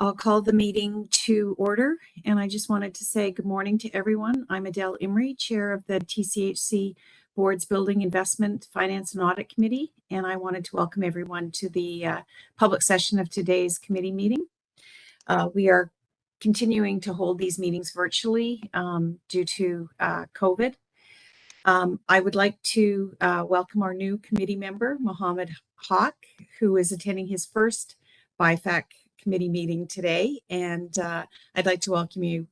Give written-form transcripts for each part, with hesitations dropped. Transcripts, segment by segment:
I'll call the meeting to order, and I just wanted to say good morning to everyone. I'm Adele Imrie, Chair of the TCHC Board's Building Investment, Finance and Audit Committee, and I wanted to welcome everyone to the public session of today's committee meeting. We are continuing to hold these meetings virtually due to COVID. I would like to welcome our new committee member, Mohammed Haq, who is attending his first BIFAC committee meeting today. And I'd like to welcome you,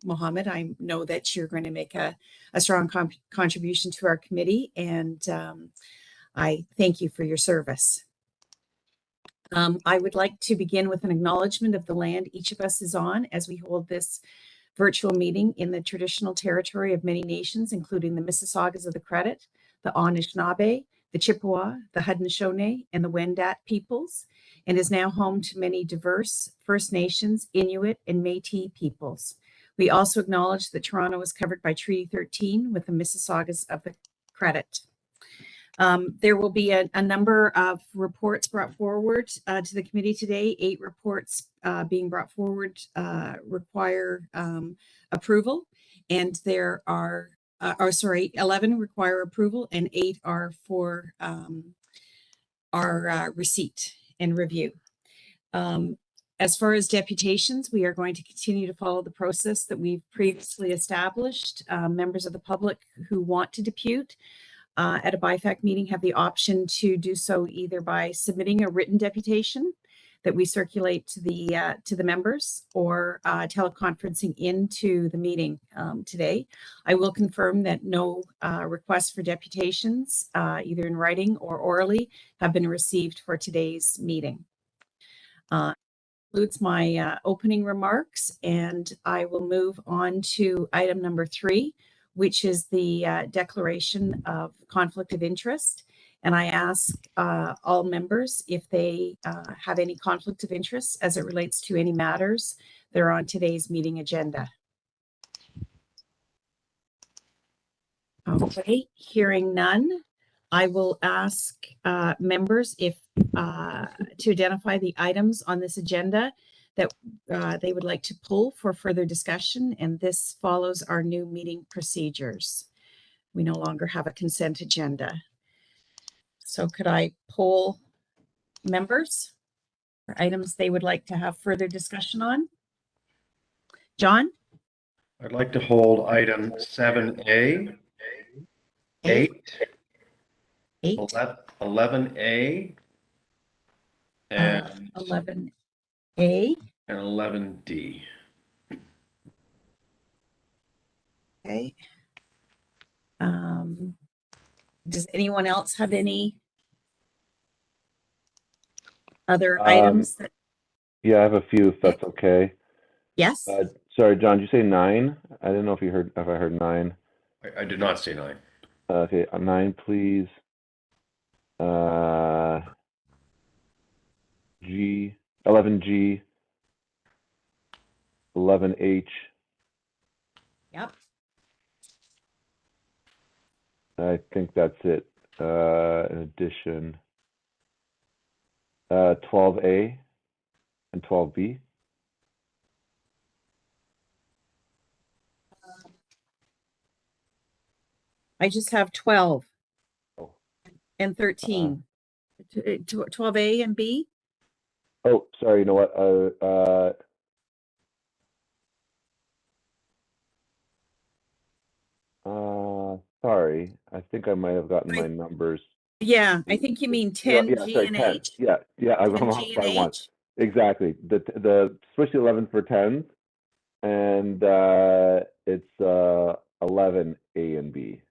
Mohammed. I know that you're going to make a strong contribution to our committee, and I thank you for your service. I would like to begin with an acknowledgement of the land each of us is on as we hold this virtual meeting in the traditional territory of many nations, including the Mississaugas of the Credit, the Anishinaabe, the Chippewa, the Haudenosaunee, and the Wendat peoples, and is now home to many diverse First Nations, Inuit, and Métis peoples. We also acknowledge that Toronto is covered by Treaty 13 with the Mississaugas of the Credit. There will be a number of reports brought forward to the committee today. 8 reports being brought forward require approval, and there are 11 require approval, and 8 are for our receipt and review. As far as deputations, we are going to continue to follow the process that we've previously established. Members of the public who want to depute at a BIFAC meeting have the option to do so either by submitting a written deputation that we circulate to the members, or teleconferencing into the meeting today. I will confirm that no requests for deputations, either in writing or orally, have been received for today's meeting. Concludes my opening remarks, and I will move on to item number 3, which is the declaration of conflict of interest. And I ask all members if they have any conflict of interest as it relates to any matters that are on today's meeting agenda. Okay, hearing none, I will ask members if to identify the items on this agenda that they would like to pull for further discussion, and this follows our new meeting procedures. We no longer have a consent agenda. So could I poll members for items they would like to have further discussion on? John? I'd like to hold item 7A, 8, 11A, and 11A and 11D. Okay. Does anyone else have any other items? Yeah, I have a few, if that's okay. Yes. Sorry, John, did you say 9? I didn't know if I heard 9. I did not say 9. Okay, 9, please. G, 11G, 11H. Yep. I think that's it. In addition, 12A and 12B. I just have 12 Oh. and 13. 12A and B? Oh, sorry, you know what? Sorry, I think I might have gotten my numbers. Yeah, I think you mean 10, yeah, G sorry, and 10. H. Yeah, I'm 10 off G by and 1. H. Exactly. The switch 11 for 10, and it's 11 A and B,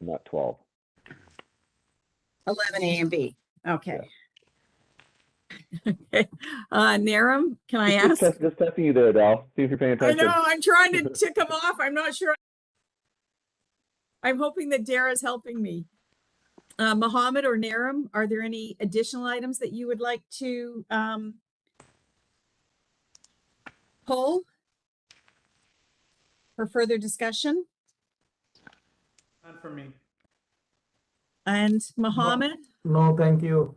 not 12. 11 A and B. Okay. Yeah. Okay. Naram, can I ask? Just testing you there, Adele. See if you're paying attention. I know, I'm trying to tick them off. I'm not sure. I'm hoping that Dara's helping me. Mohammed or Naram, are there any additional items that you would like to pull for further discussion? Not for me. And Mohammed? No, thank you.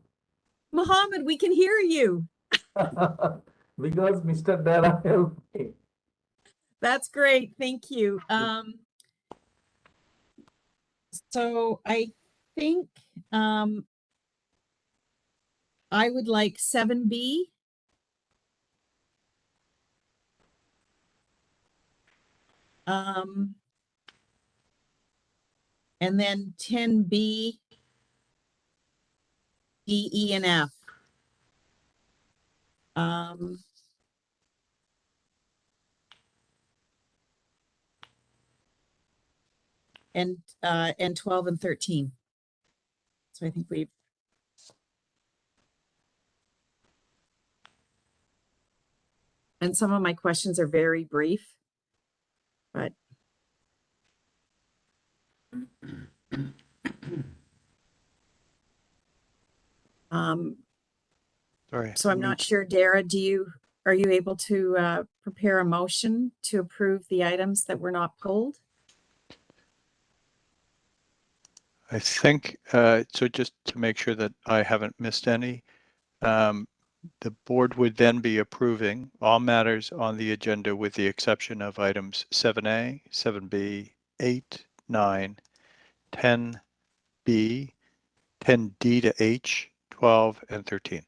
Mohammed, we can hear you. Because Mr. Dara helped me. That's great. Thank you. So I think I would like 7B. And then 10B, D, E, and F. And 12 and 13. So I think we've and some of my questions are very brief, but Sorry. so I'm not sure, Dara, are you able to prepare a motion to approve the items that were not pulled? I think, so just to make sure that I haven't missed any, the board would then be approving all matters on the agenda with the exception of items 7A, 7B, 8, 9, 10B, 10D to H, 12, and 13.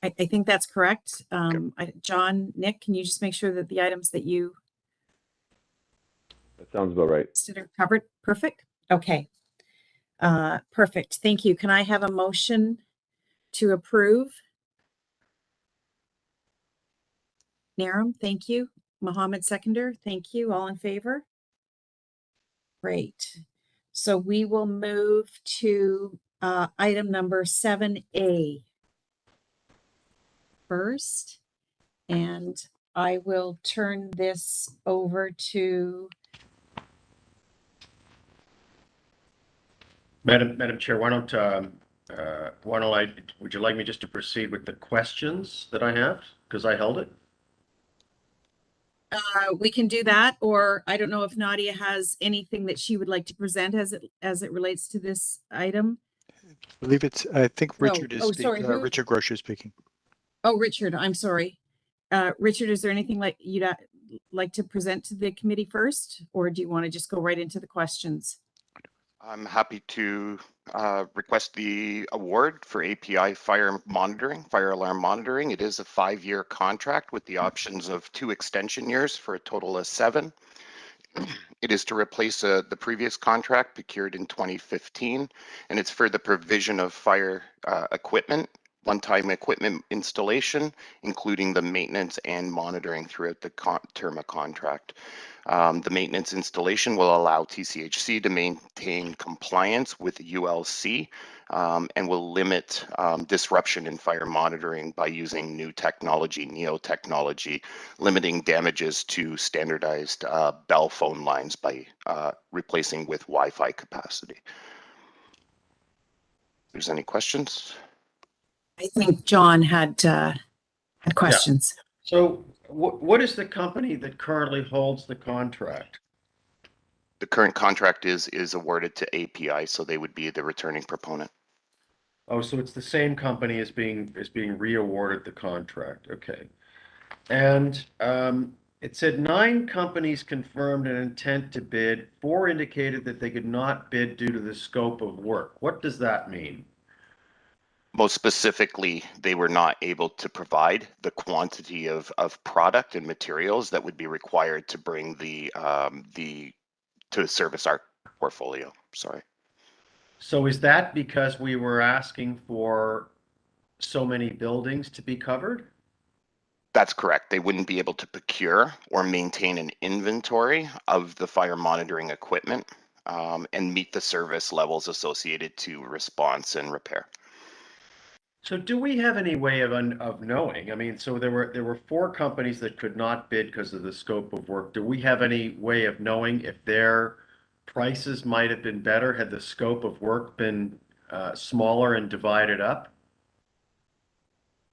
I think that's correct. John, Nick, can you just make sure that the items that you That sounds about right. consider covered? Perfect. Okay. Perfect. Thank you. Can I have a motion to approve? Naram, thank you. Mohammed seconder, thank you. All in favor? Great. So we will move to item number 7A first. And I will turn this over to Madam Chair, would you like me just to proceed with the questions that I have? Because I held it. we can do that, or I don't know if Nadia has anything that she would like to present as it relates to this item. I think No. Richard is Oh, speaking. sorry, who? Richard Grosch is speaking. Oh, Richard, I'm sorry. Richard, is there anything like you'd like to present to the committee first, or do you want to just go right into the questions? I'm happy to request the award for API fire alarm monitoring. It is a 5-year contract with the options of 2 extension years for a total of 7. It is to replace the previous contract procured in 2015, and it's for the provision of fire equipment, one-time equipment installation, including the maintenance and monitoring throughout the term of contract. The maintenance installation will allow TCHC to maintain compliance with ULC and will limit disruption in fire monitoring by using new technology, NEO technology, limiting damages to standardized Bell phone lines by replacing with Wi-Fi capacity. If there's any questions? I think John had questions. So what is the company that currently holds the contract? The current contract is awarded to API, so they would be the returning proponent. Oh, so it's the same company as being re-awarded the contract. Okay. And it said 9 companies confirmed an intent to bid. 4 indicated that they could not bid due to the scope of work. What does that mean? Most specifically, they were not able to provide the quantity of product and materials that would be required to bring to service our portfolio. Sorry. So is that because we were asking for so many buildings to be covered? That's correct. They wouldn't be able to procure or maintain an inventory of the fire monitoring equipment and meet the service levels associated to response and repair. So do we have any way of knowing? I mean, so there were 4 companies that could not bid because of the scope of work. Do we have any way of knowing if their prices might have been better had the scope of work been smaller and divided up?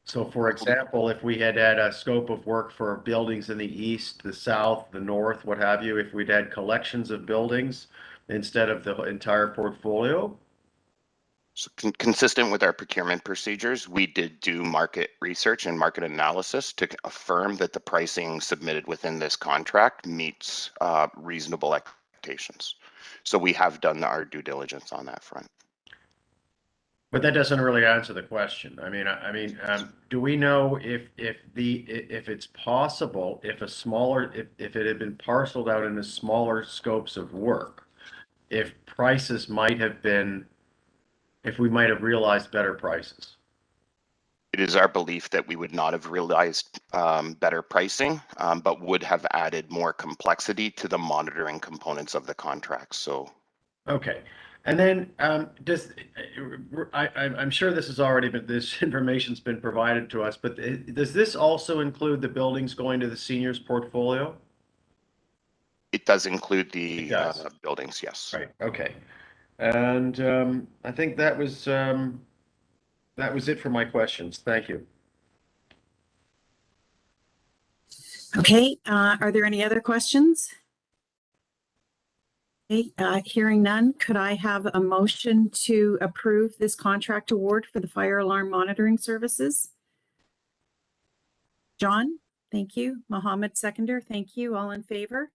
So for example, if we had a scope of work for buildings in the east, the south, the north, what have you, if we'd had collections of buildings instead of the entire portfolio? So consistent with our procurement procedures, we did do market research and market analysis to affirm that the pricing submitted within this contract meets reasonable expectations. So we have done our due diligence on that front. But that doesn't really answer the question. Do we know if it's possible, if if it had been parceled out into smaller scopes of work, if prices might have been, if we might have realized better prices? It is our belief that we would not have realized better pricing, but would have added more complexity to the monitoring components of the contract. So, okay. And then I'm sure this has already been, this information's been provided to us, but does this also include the buildings going to the seniors portfolio? it does include the It does. buildings, yes. Right, okay. And I think that was it for my questions. Thank you. Okay, are there any other questions? Okay, hearing none, could I have a motion to approve this contract award for the fire alarm monitoring services? John, thank you. Mohammed, seconder, thank you. All in favor?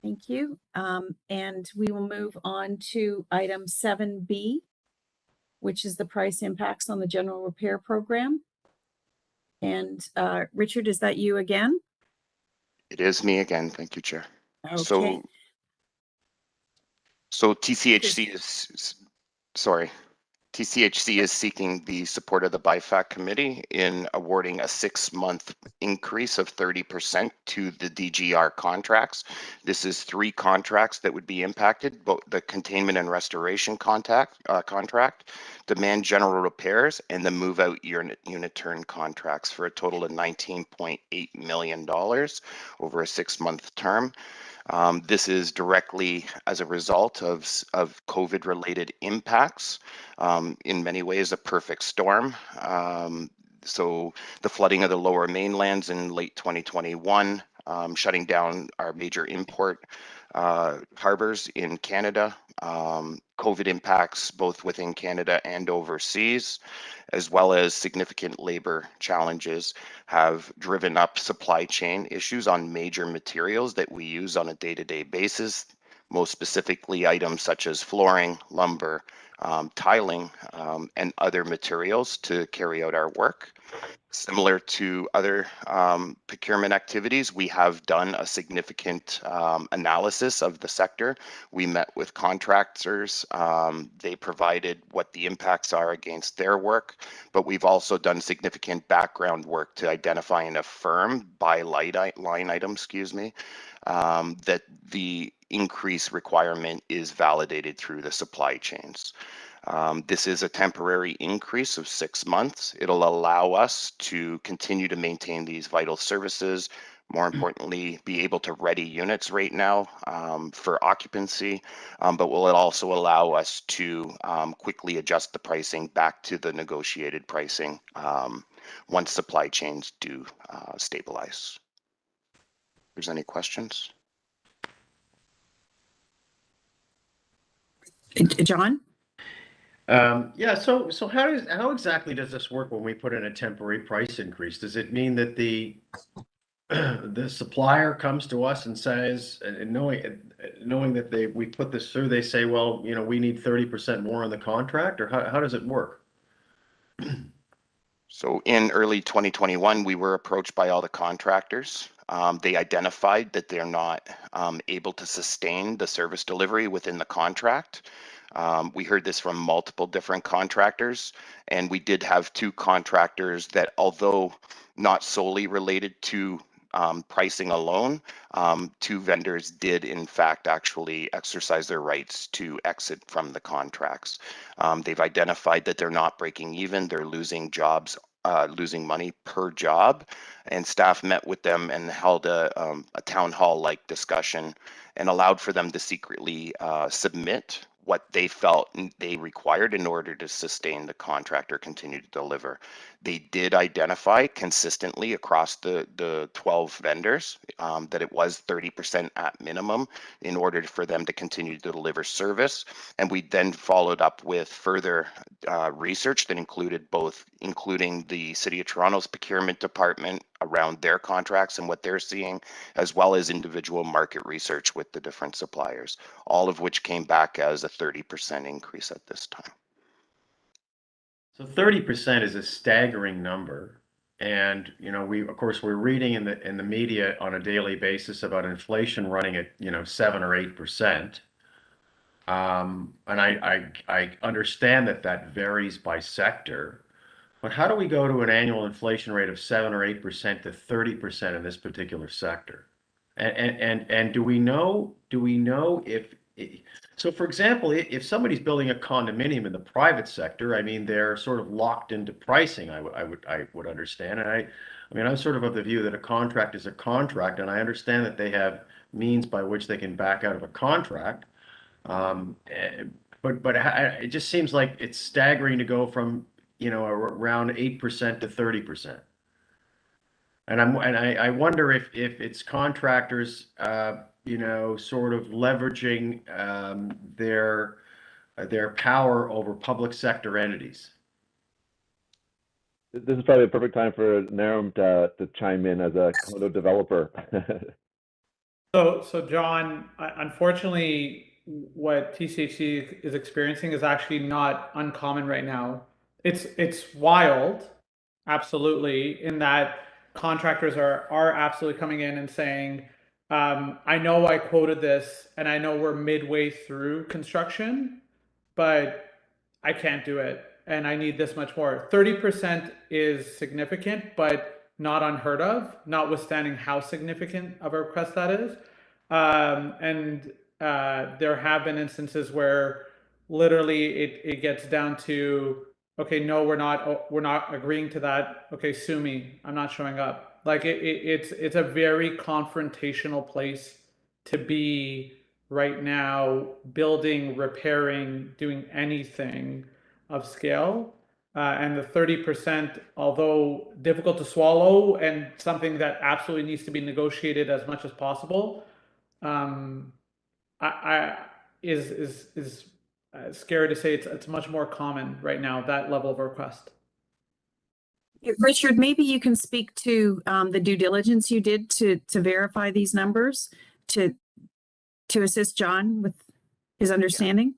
Thank you. And we will move on to item 7B, which is the price impacts on the general repair program. And Richard, is that you again? It is me again. Thank you, Chair. Okay. So TCHC is, sorry, TCHC is seeking the support of the BIFAC committee in awarding a 6-month increase of 30% to the DGR contracts. This is 3 contracts that would be impacted, both the containment and restoration contract, demand general repairs, and the move out unit turn contracts for a total of $19.8 million over a 6-month term. This is directly as a result of COVID-related impacts. In many ways, a perfect storm. So the flooding of the lower mainlands in late 2021, shutting down our major import harbors in Canada, COVID impacts both within Canada and overseas, as well as significant labor challenges have driven up supply chain issues on major materials that we use on a day-to-day basis, most specifically items such as flooring, lumber, tiling, and other materials to carry out our work. Similar to other procurement activities, we have done a significant analysis of the sector. We met with contractors. They provided what the impacts are against their work, but we've also done significant background work to identify and affirm by line item, that the increase requirement is validated through the supply chains. This is a temporary increase of 6 months. It'll allow us to continue to maintain these vital services, more importantly, be able to ready units right now for occupancy, but will it also allow us to quickly adjust the pricing back to the negotiated pricing once supply chains do stabilize. If there's any questions? John? Yeah, so how exactly does this work when we put in a temporary price increase? Does it mean that the supplier comes to us and says, and knowing that we put this through, they say, well, you know, we need 30% more on the contract, or how does it work? So in early 2021, we were approached by all the contractors. They identified that they're not able to sustain the service delivery within the contract. We heard this from multiple different contractors, and we did have 2 contractors that, although not solely related to pricing alone, 2 vendors did in fact actually exercise their rights to exit from the contracts. They've identified that they're not breaking even, they're losing jobs, losing money per job, and staff met with them and held a town hall like discussion and allowed for them to secretly submit what they felt they required in order to sustain the contract or continue to deliver. They did identify consistently across the 12 vendors that it was 30% at minimum in order for them to continue to deliver service. And we then followed up with further research that including the City of Toronto's procurement department around their contracts and what they're seeing, as well as individual market research with the different suppliers, all of which came back as a 30% increase at this time. So 30% is a staggering number. And, you know, of course, we're reading in the media on a daily basis about inflation running at, 7 or 8%. And I understand that varies by sector, but how do we go to an annual inflation rate of 7 or 8% to 30% in this particular sector? And do we know if so, for example, if somebody's building a condominium in the private sector, I mean, they're sort of locked into pricing, I would understand. And I mean, I'm sort of the view that a contract is a contract, and I understand that they have means by which they can back out of a contract. But it just seems like it's staggering to go from, around 8% to 30%. And I wonder if it's contractors, sort of leveraging their power over public sector entities. This is probably a perfect time for Naram to chime in as a condo developer. So John, unfortunately, what TCHC is experiencing is actually not uncommon right now. It's wild, absolutely, in that contractors are absolutely coming in and saying, I know I quoted this, and I know we're midway through construction, but I can't do it, and I need this much more. 30% is significant, but not unheard of, notwithstanding how significant of a request that is. And there have been instances where literally it gets down to, okay, no, we're not agreeing to that. Okay, sue me. I'm not showing up. Like it's a very confrontational place to be right now, building, repairing, doing anything of scale. And the 30%, although difficult to swallow and something that absolutely needs to be negotiated as much as possible, is scary to say it's much more common right now, that level of request. Richard, maybe you can speak to the due diligence you did to verify these numbers to assist John with his understanding.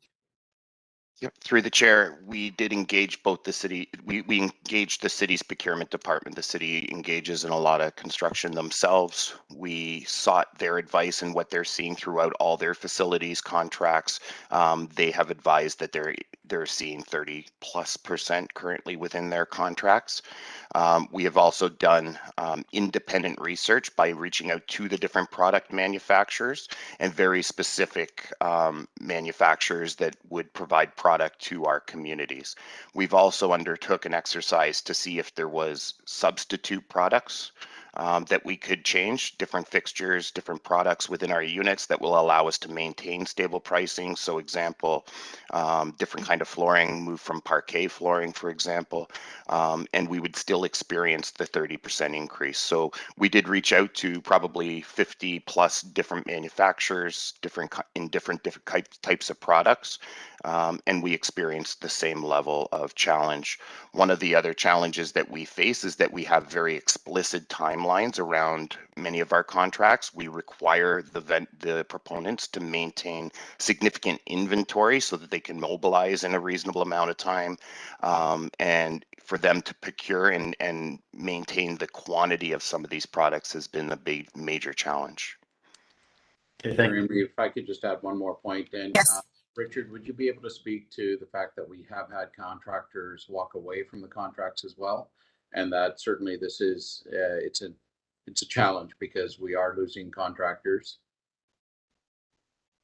Yep. Through the chair, we did engage both the city. We engaged the city's procurement department. The city engages in a lot of construction themselves. We sought their advice in what they're seeing throughout all their facilities contracts. They have advised that they're seeing 30+% currently within their contracts. We have also done independent research by reaching out to the different product manufacturers and very specific manufacturers that would provide product to our communities. We've also undertook an exercise to see if there was substitute products that we could change, different fixtures, different products within our units that will allow us to maintain stable pricing. So example, different kind of flooring, move from parquet flooring, for example, and we would still experience the 30% increase. So we did reach out to probably 50+ different manufacturers, different types of products, and we experienced the same level of challenge. One of the other challenges that we face is that we have very explicit timelines around many of our contracts. We require the proponents to maintain significant inventory so that they can mobilize in a reasonable amount of time, and for them to procure and maintain the quantity of some of these products has been a big major challenge. Okay, thank you. If I could just add one more point, then. Yes. Richard, would you be able to speak to the fact that we have had contractors walk away from the contracts as well, and that certainly this is it's a challenge because we are losing contractors?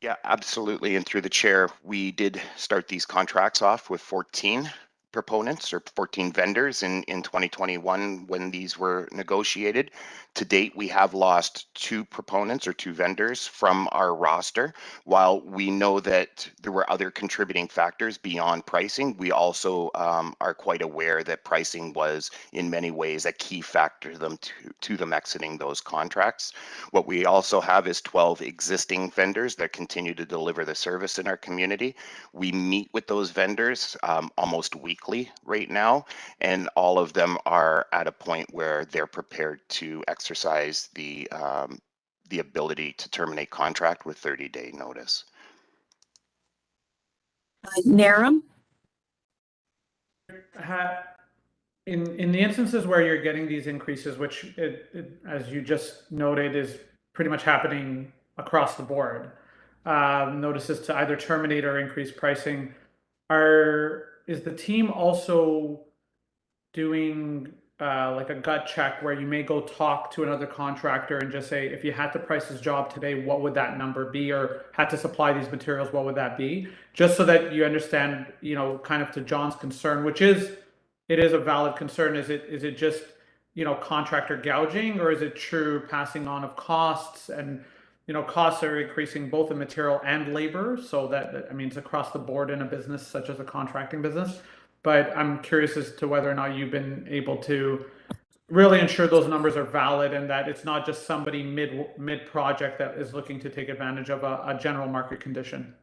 Yeah, absolutely. And through the chair, we did start these contracts off with 14 proponents or 14 vendors in 2021 when these were negotiated. To date, we have lost 2 proponents or 2 vendors from our roster. While we know that there were other contributing factors beyond pricing, we also are quite aware that pricing was in many ways a key factor to them exiting those contracts. What we also have is 12 existing vendors that continue to deliver the service in our community. We meet with those vendors almost weekly right now, and all of them are at a point where they're prepared to exercise the ability to terminate contract with 30-day notice. Naram? In the instances where you're getting these increases, which as you just noted is pretty much happening across the board, notices to either terminate or increase pricing, is the team also doing like a gut check where you may go talk to another contractor and just say, if you had to price this job today, what would that number be? Or had to supply these materials, what would that be? Just so that you understand, you know, kind of to John's concern, which is, it is a valid concern. Is it just, you know, contractor gouging, or is it true passing on of costs? And, you know, costs are increasing both in material and labor. So that, I mean, it's across the board in a business such as a contracting business. But I'm curious as to whether or not you've been able to really ensure those numbers are valid and that it's not just somebody mid project that is looking to take advantage of a general market condition.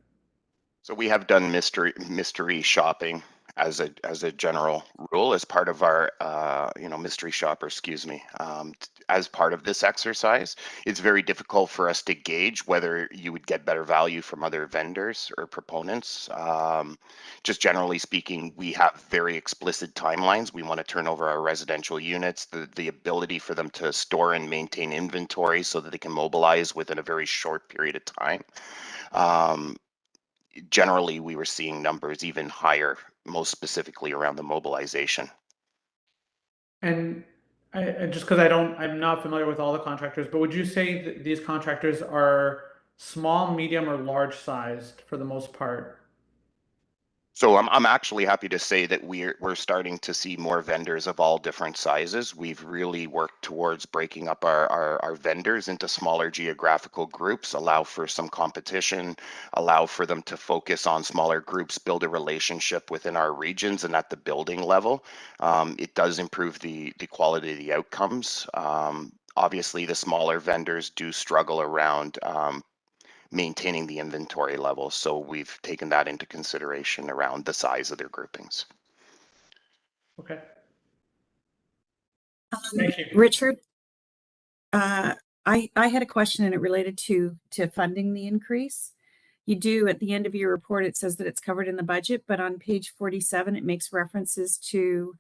So we have done mystery shopping as a general rule as part of our mystery shopper, excuse me, as part of this exercise. It's very difficult for us to gauge whether you would get better value from other vendors or proponents. Just generally speaking, we have very explicit timelines. We want to turn over our residential units, the ability for them to store and maintain inventory so that they can mobilize within a very short period of time. Generally, we were seeing numbers even higher, most specifically around the mobilization. And I just because I'm not familiar with all the contractors, but would you say that these contractors are small, medium, or large sized for the most part? So I'm actually happy to say that we're starting to see more vendors of all different sizes. We've really worked towards breaking up our vendors into smaller geographical groups, allow for some competition, allow for them to focus on smaller groups, build a relationship within our regions and at the building level. It does improve the quality of the outcomes. Obviously, the smaller vendors do struggle around maintaining the inventory levels. So we've taken that into consideration around the size of their groupings. Okay. Thank you. Richard, I had a question and it related to funding the increase. You do, at the end of your report, it says that it's covered in the budget, but on page 47, it makes references to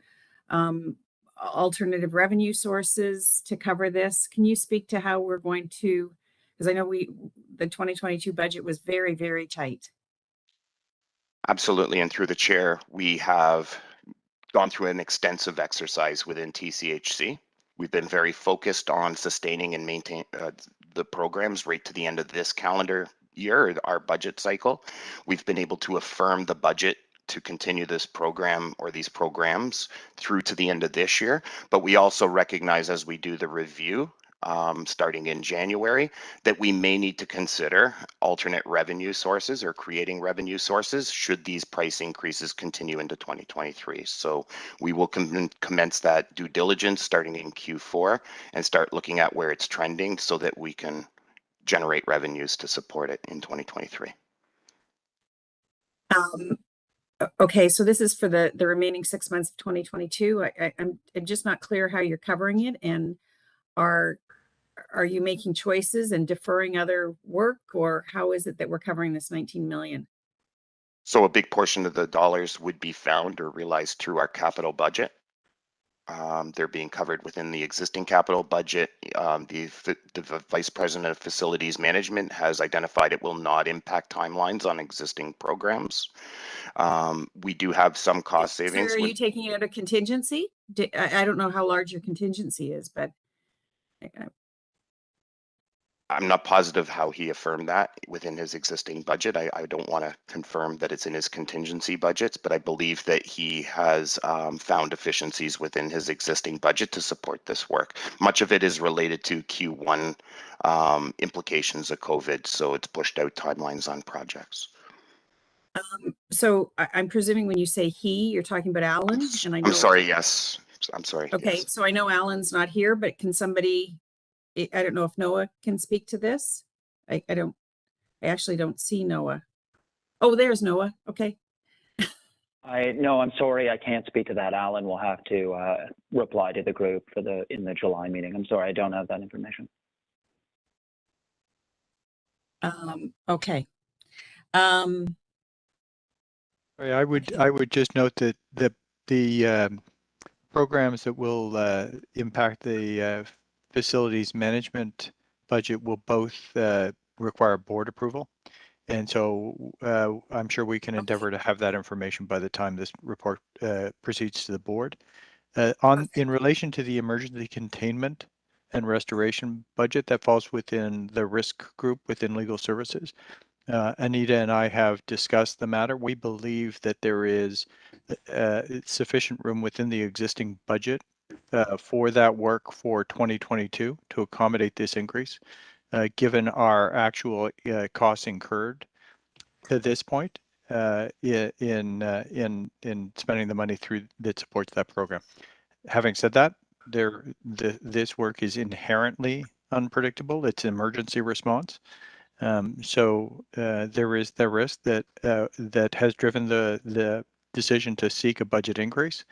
alternative revenue sources to cover this. Can you speak to how we're going to, because I know the 2022 budget was very, very tight. Absolutely, and through the chair, we have gone through an extensive exercise within TCHC. We've been very focused on sustaining and maintaining the programs right to the end of this calendar year, our budget cycle. We've been able to affirm the budget to continue this program or these programs through to the end of this year. But we also recognize as we do the review starting in January, that we may need to consider alternate revenue sources or creating revenue sources should these price increases continue into 2023. So we will commence that due diligence starting in Q4 and start looking at where it's trending so that we can generate revenues to support it in 2023. Okay, so this is for the remaining 6 months of 2022. I'm just not clear how you're covering it, and are you making choices and deferring other work, or how is it that we're covering this 19 million? So a big portion of the dollars would be found or realized through our capital budget. They're being covered within the existing capital budget. The Vice President of Facilities Management has identified it will not impact timelines on existing programs. We do have some cost savings. So are you taking it out of contingency? I don't know how large your contingency is, but I'm not positive how he affirmed that within his existing budget. I don't want to confirm that it's in his contingency budgets, but I believe that he has found efficiencies within his existing budget to support this work. Much of it is related to Q1 implications of COVID, so it's pushed out timelines on projects. So I'm presuming when you say he, you're talking about Alan, and I know. I'm sorry, yes. I'm sorry. Okay, yes. so I know Alan's not here, but can somebody, I don't know if Noah can speak to this. I actually don't see Noah. Oh, there's Noah. Okay. No, I'm sorry, I can't speak to that. Alan will have to reply to the group for in the July meeting. I'm sorry, I don't have that information. Okay. I would just note that the programs that will impact the facilities management budget will both require board approval. And so I'm sure we can endeavor to have that information by the time this report proceeds to the board. In relation to the emergency containment and restoration budget, that falls within the risk group within legal services. Anita and I have discussed the matter. We believe that there is sufficient room within the existing budget for that work for 2022 to accommodate this increase, given our actual costs incurred to this point in spending the money through that supports that program. Having said that, this work is inherently unpredictable. It's emergency response. So there is the risk that that has driven the decision to seek a budget increase,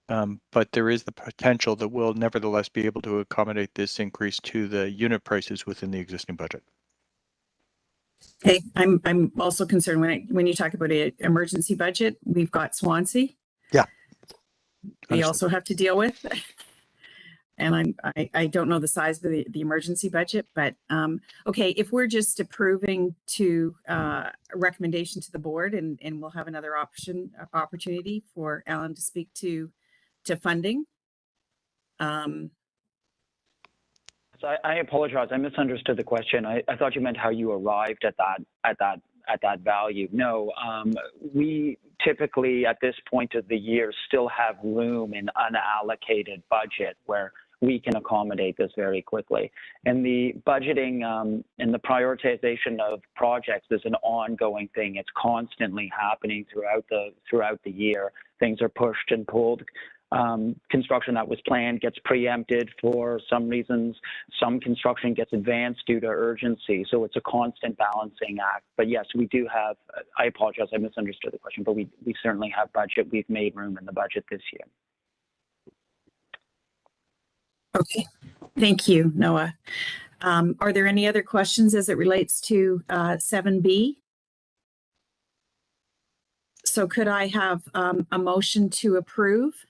but there is the potential that we'll nevertheless be able to accommodate this increase to the unit prices within the existing budget. Okay, I'm also concerned when you talk about an emergency budget, we've got Swansea. Yeah. We also have to deal with. And I don't know the size of the emergency budget, but okay, if we're just approving to a recommendation to the board, and we'll have another opportunity for Alan to speak to funding. So I apologize. I misunderstood the question. I thought you meant how you arrived at that value. No, we typically at this point of the year still have room in unallocated budget where we can accommodate this very quickly. And the budgeting and the prioritization of projects is an ongoing thing. It's constantly happening throughout the year. Things are pushed and pulled. Construction that was planned gets preempted for some reasons. Some construction gets advanced due to urgency. So it's a constant balancing act. But yes, we do have, I apologize, I misunderstood the question, but we certainly have budget. We've made room in the budget this year. Okay, thank you, Noah. Are there any other questions as it relates to 7B? So could I have a motion to approve?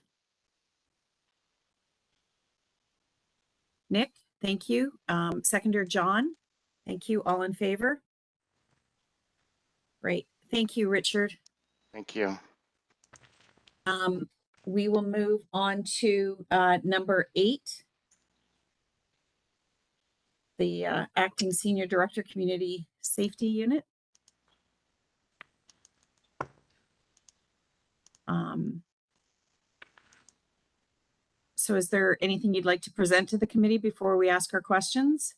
Nick, thank you. Seconder John, thank you. All in favor? Great. Thank you, Richard. Thank you. We will move on to number 8. The Acting Senior Director Community Safety Unit. So is there anything you'd like to present to the committee before we ask our questions?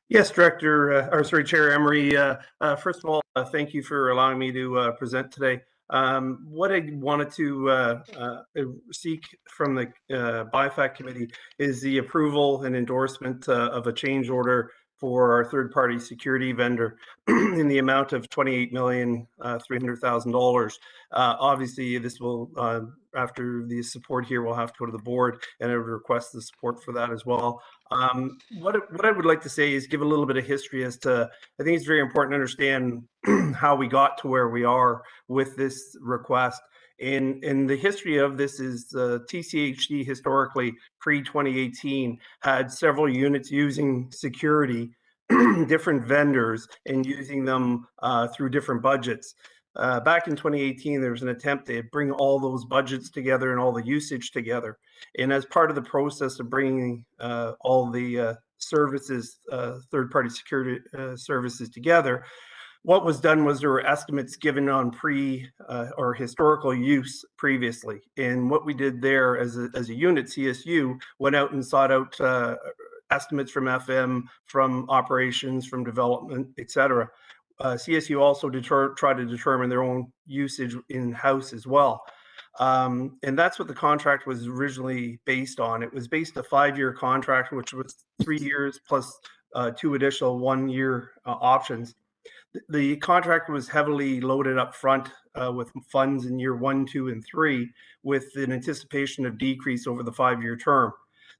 Yes, Chair Emery. First of all, thank you for allowing me to present today. What I wanted to seek from the BIFAC committee is the approval and endorsement of a change order for our third-party security vendor in the amount of $28,300,000. Obviously, this will, after the support here, we'll have to go to the board, and I would request the support for that as well. What I would like to say is give a little bit of history as to, I think it's very important to understand how we got to where we are with this request. And the history of this is TCHC historically pre-2018 had several units using security, different vendors, and using them through different budgets. Back in 2018, there was an attempt to bring all those budgets together and all the usage together. And as part of the process of bringing all the services, third-party security services together, what was done was there were estimates given on or historical use previously. And what we did there as a unit, CSU, went out and sought out estimates from FM, from operations, from development, etc. CSU also tried to determine their own usage in-house as well. And that's what the contract was originally based on. It was based a 5-year contract, which was 3 years plus 2 additional 1-year options. The contract was heavily loaded up front with funds in year 1, 2, and 3, with an anticipation of decrease over the 5-year term.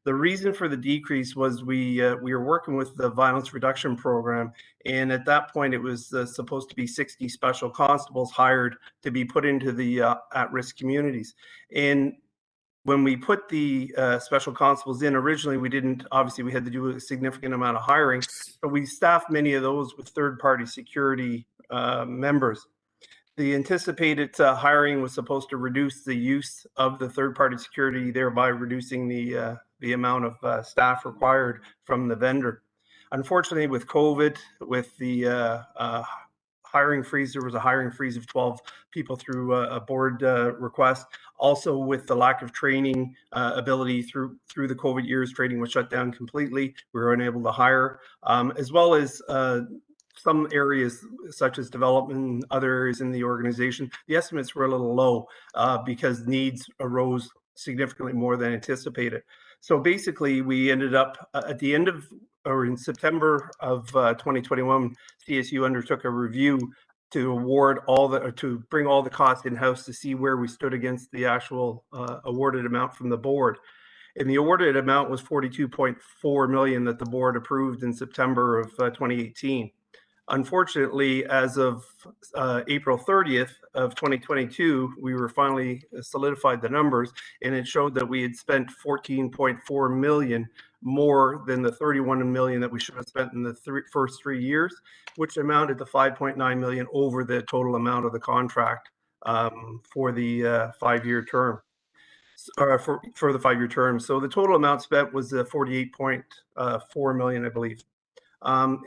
The reason for the decrease was we were working with the violence reduction program, and at that point it was supposed to be 60 special constables hired to be put into the at-risk communities. And when we put the special constables in originally, we had to do a significant amount of hiring, but we staffed many of those with third-party security members. The anticipated hiring was supposed to reduce the use of the third-party security, thereby reducing the amount of staff required from the vendor. Unfortunately, with COVID, with the hiring freeze, there was a hiring freeze of 12 people through a board request. Also, with the lack of training ability through the COVID years, training was shut down completely. We were unable to hire, as well as some areas such as development and other areas in the organization. The estimates were a little low because needs arose significantly more than anticipated. So basically, we ended up at the end of, or in September of 2021, CSU undertook a review to award to bring all the costs in-house to see where we stood against the actual awarded amount from the board. And the awarded amount was $42.4 million that the board approved in September of 2018. Unfortunately, as of April 30th of 2022, we were finally solidified the numbers, and it showed that we had spent $14.4 million more than the $31 million that we should have spent in the first 3 years, which amounted to $5.9 million over the total amount of the contract for the 5-year term. For the 5-year term. So the total amount spent was $48.4 million, I believe.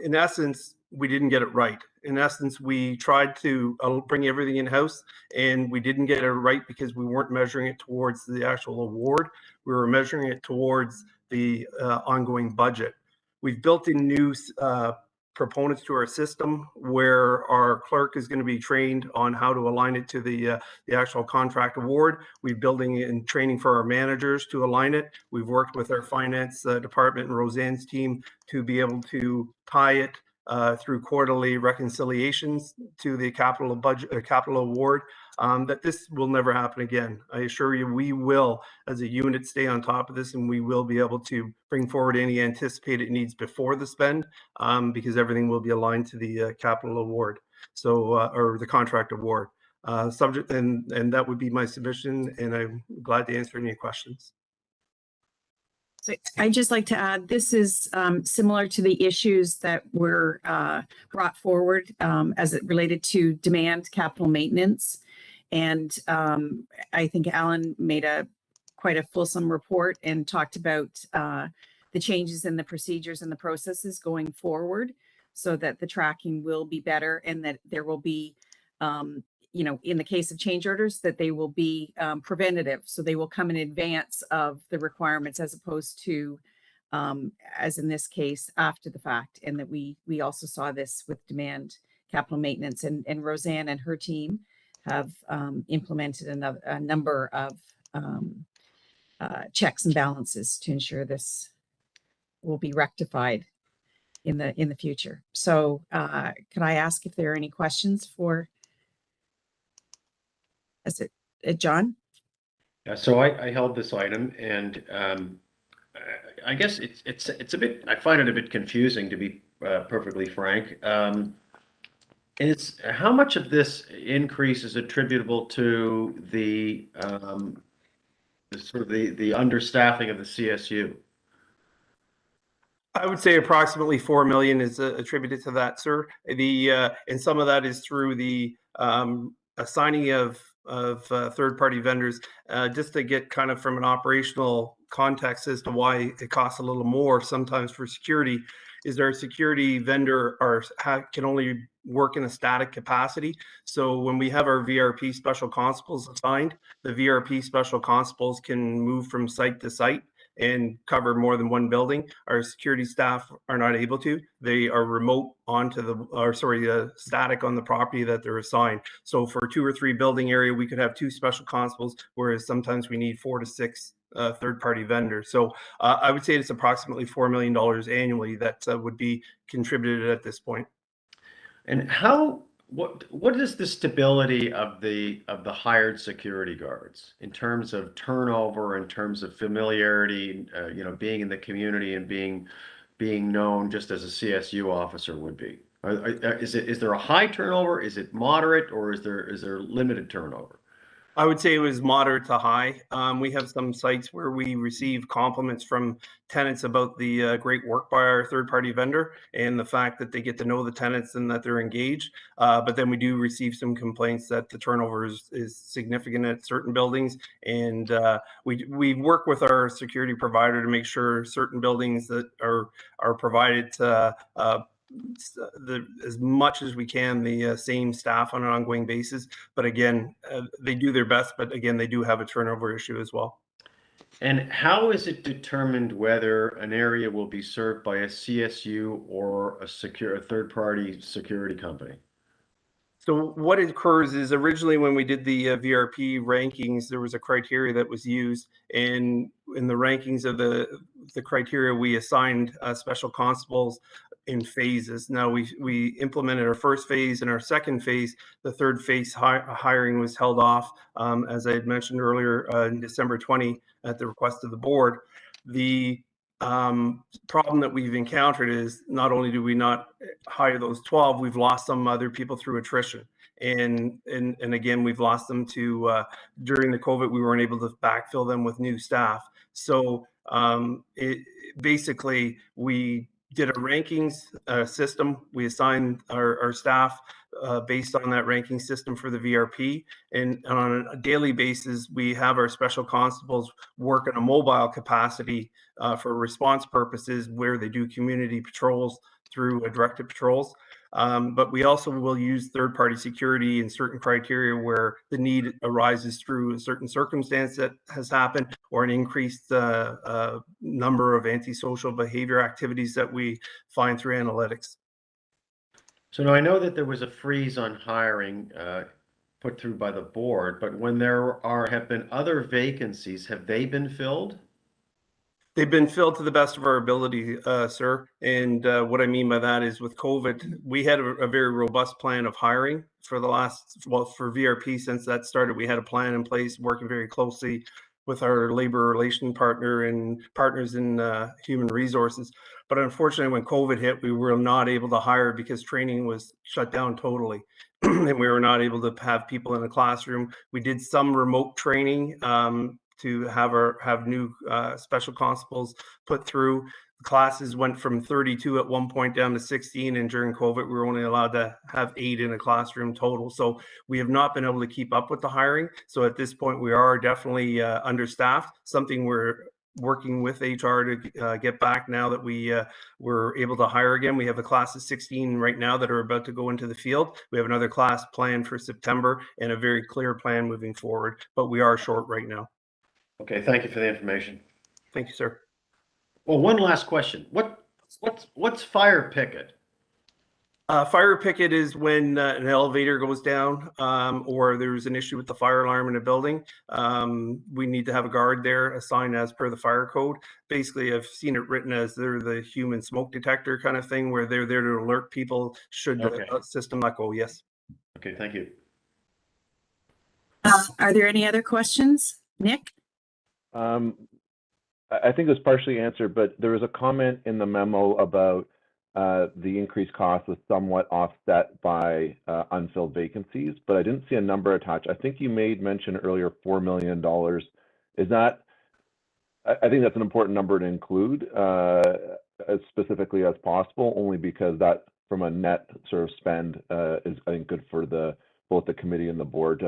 In essence, we didn't get it right. In essence, we tried to bring everything in-house, and we didn't get it right because we weren't measuring it towards the actual award. We were measuring it towards the ongoing budget. We've built in new proponents to our system where our clerk is going to be trained on how to align it to the actual contract award. We're building in training for our managers to align it. We've worked with our finance department and Roseanne's team to be able to tie it through quarterly reconciliations to the capital budget or capital award, that this will never happen again. I assure you, we will, as a unit, stay on top of this, and we will be able to bring forward any anticipated needs before the spend, because everything will be aligned to the capital award, so or the contract award. Subject, and that would be my submission, and I'm glad to answer any questions. So I'd just like to add, this is similar to the issues that were brought forward as it related to demand capital maintenance. And I think Alan made quite a fulsome report and talked about the changes in the procedures and the processes going forward so that the tracking will be better and that there will be, in the case of change orders, that they will be preventative. So they will come in advance of the requirements as opposed to, as in this case, after the fact. And that we also saw this with demand capital maintenance, and Roseanne and her team have implemented a number of checks and balances to ensure this will be rectified in the future. So can I ask if there are any questions for John? Yeah, so I held this item, and I guess it's a bit, I find it a bit confusing, to be perfectly frank. It's how much of this increase is attributable to the sort of the understaffing of the CSU? I would say approximately 4 million is attributed to that, sir. And some of that is through the assigning of third-party vendors, just to get kind of from an operational context as to why it costs a little more sometimes for security, is our security vendor can only work in a static capacity. So when we have our VRP special constables assigned, the VRP special constables can move from site to site and cover more than one building. Our security staff are not able to. They are remote onto static on the property that they're assigned. So for 2 or 3 building area, we could have 2 special constables, whereas sometimes we need 4 to 6 third-party vendors. So I would say it's approximately $4 million annually that would be contributed at this point. And what is the stability of the hired security guards in terms of turnover, in terms of familiarity, being in the community and being known just as a CSU officer would be? Is there a high turnover? Is it moderate, or is there limited turnover? I would say it was moderate to high. We have some sites where we receive compliments from tenants about the great work by our third-party vendor and the fact that they get to know the tenants and that they're engaged. But then we do receive some complaints that the turnover is significant at certain buildings. And we work with our security provider to make sure certain buildings that are provided as much as we can the same staff on an ongoing basis. But again, they do their best, but again, they do have a turnover issue as well. And how is it determined whether an area will be served by a CSU or a third-party security company? So what occurs is originally when we did the VRP rankings, there was a criteria that was used, and in the rankings of the criteria, we assigned special constables in phases. Now we implemented our first phase and our second phase. The third phase hiring was held off, as I had mentioned earlier, in December 20 at the request of the board. The problem that we've encountered is not only do we not hire those 12, we've lost some other people through attrition. And again, we've lost them to during the COVID, we weren't able to backfill them with new staff. So basically we did a rankings system. We assigned our staff based on that ranking system for the VRP. And on a daily basis, we have our special constables work in a mobile capacity for response purposes where they do community patrols through directed patrols. But we also will use third-party security in certain criteria where the need arises through a certain circumstance that has happened or an increased number of antisocial behavior activities that we find through analytics. So now I know that there was a freeze on hiring put through by the board, but when there have been other vacancies, have they been filled? They've been filled to the best of our ability, sir. And what I mean by that is with COVID, we had a very robust plan of hiring for for VRP since that started. We had a plan in place working very closely with our labor relation partner and partners in human resources. But unfortunately, when COVID hit, we were not able to hire because training was shut down totally. And we were not able to have people in the classroom. We did some remote training to have new special constables put through. Classes went from 32 at one point down to 16, and during COVID, we were only allowed to have 8 in a classroom total. So we have not been able to keep up with the hiring. So at this point, we are definitely understaffed, something we're working with HR to get back now that we're able to hire again. We have a class of 16 right now that are about to go into the field. We have another class planned for September and a very clear plan moving forward, but we are short right now. Okay, thank you for the information. Thank you, sir. Well, one last question. What's fire picket? Fire picket is when an elevator goes down or there's an issue with the fire alarm in a building. We need to have a guard there assigned as per the fire code. Basically, I've seen it written as they're the human smoke detector kind of thing where they're there to alert people should the system not go. Yes. Okay, thank you. Are there any other questions, Nick? I think it was partially answered, but there was a comment in the memo about the increased cost was somewhat offset by unfilled vacancies, but I didn't see a number attached. I think you made mention earlier $4 million. Is that, I think that's an important number to include as specifically as possible, only because that from a net sort of spend is, I think, good for both the committee and the board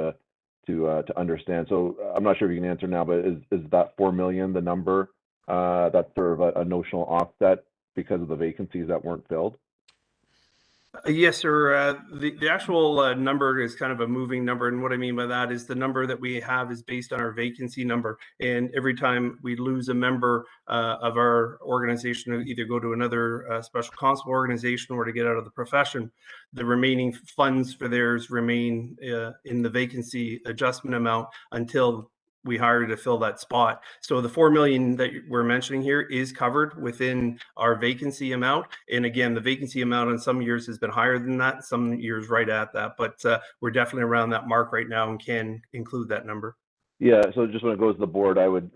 to understand. So I'm not sure if you can answer now, but is that 4 million the number that's sort of a notional offset because of the vacancies that weren't filled? Yes, sir. The actual number is kind of a moving number. And what I mean by that is the number that we have is based on our vacancy number. And every time we lose a member of our organization to either go to another special counsel organization or to get out of the profession, the remaining funds for theirs remain in the vacancy adjustment amount until we hire to fill that spot. So the 4 million that we're mentioning here is covered within our vacancy amount. And again, the vacancy amount in some years has been higher than that, some years right at that, but we're definitely around that mark right now and can include that number. Yeah, so just when it goes to the board, I would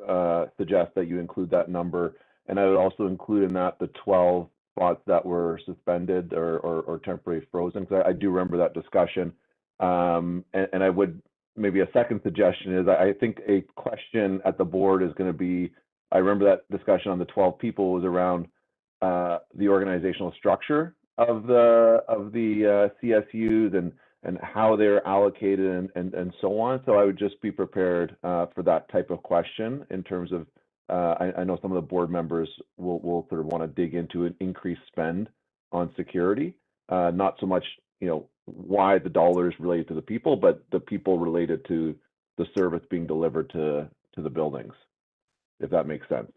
suggest that you include that number. And I would also include in that the 12 spots that were suspended or temporarily frozen, because I do remember that discussion. And I would, maybe a second suggestion is I think a question at the board is going to be, I remember that discussion on the 12 people was around the organizational structure of the CSUs and how they're allocated and so on. So I would just be prepared for that type of question in terms of, I know some of the board members will sort of want to dig into an increased spend on security, not so much, why the dollars related to the people, but the people related to the service being delivered to the buildings, if that makes sense.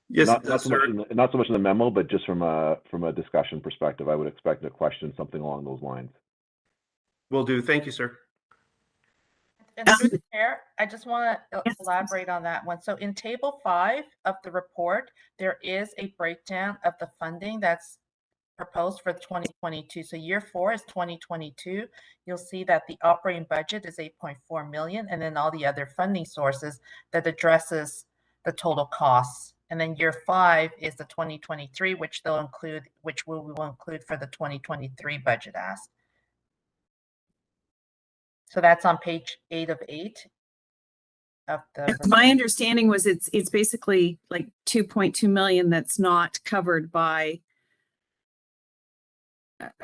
Yes, not so much in the memo, but just from a discussion perspective, I would expect a question something along those lines. Will do. Thank you, sir. And through the chair, I just want to elaborate on that one. So in table 5 of the report, there is a breakdown of the funding that's proposed for 2022. So year 4 is 2022. You'll see that the operating budget is 8.4 million, and then all the other funding sources that addresses the total costs. And then year 5 is the 2023, which we will include for the 2023 budget ask. So that's on page 8 of 8. My understanding was it's basically like 2.2 million that's not covered by,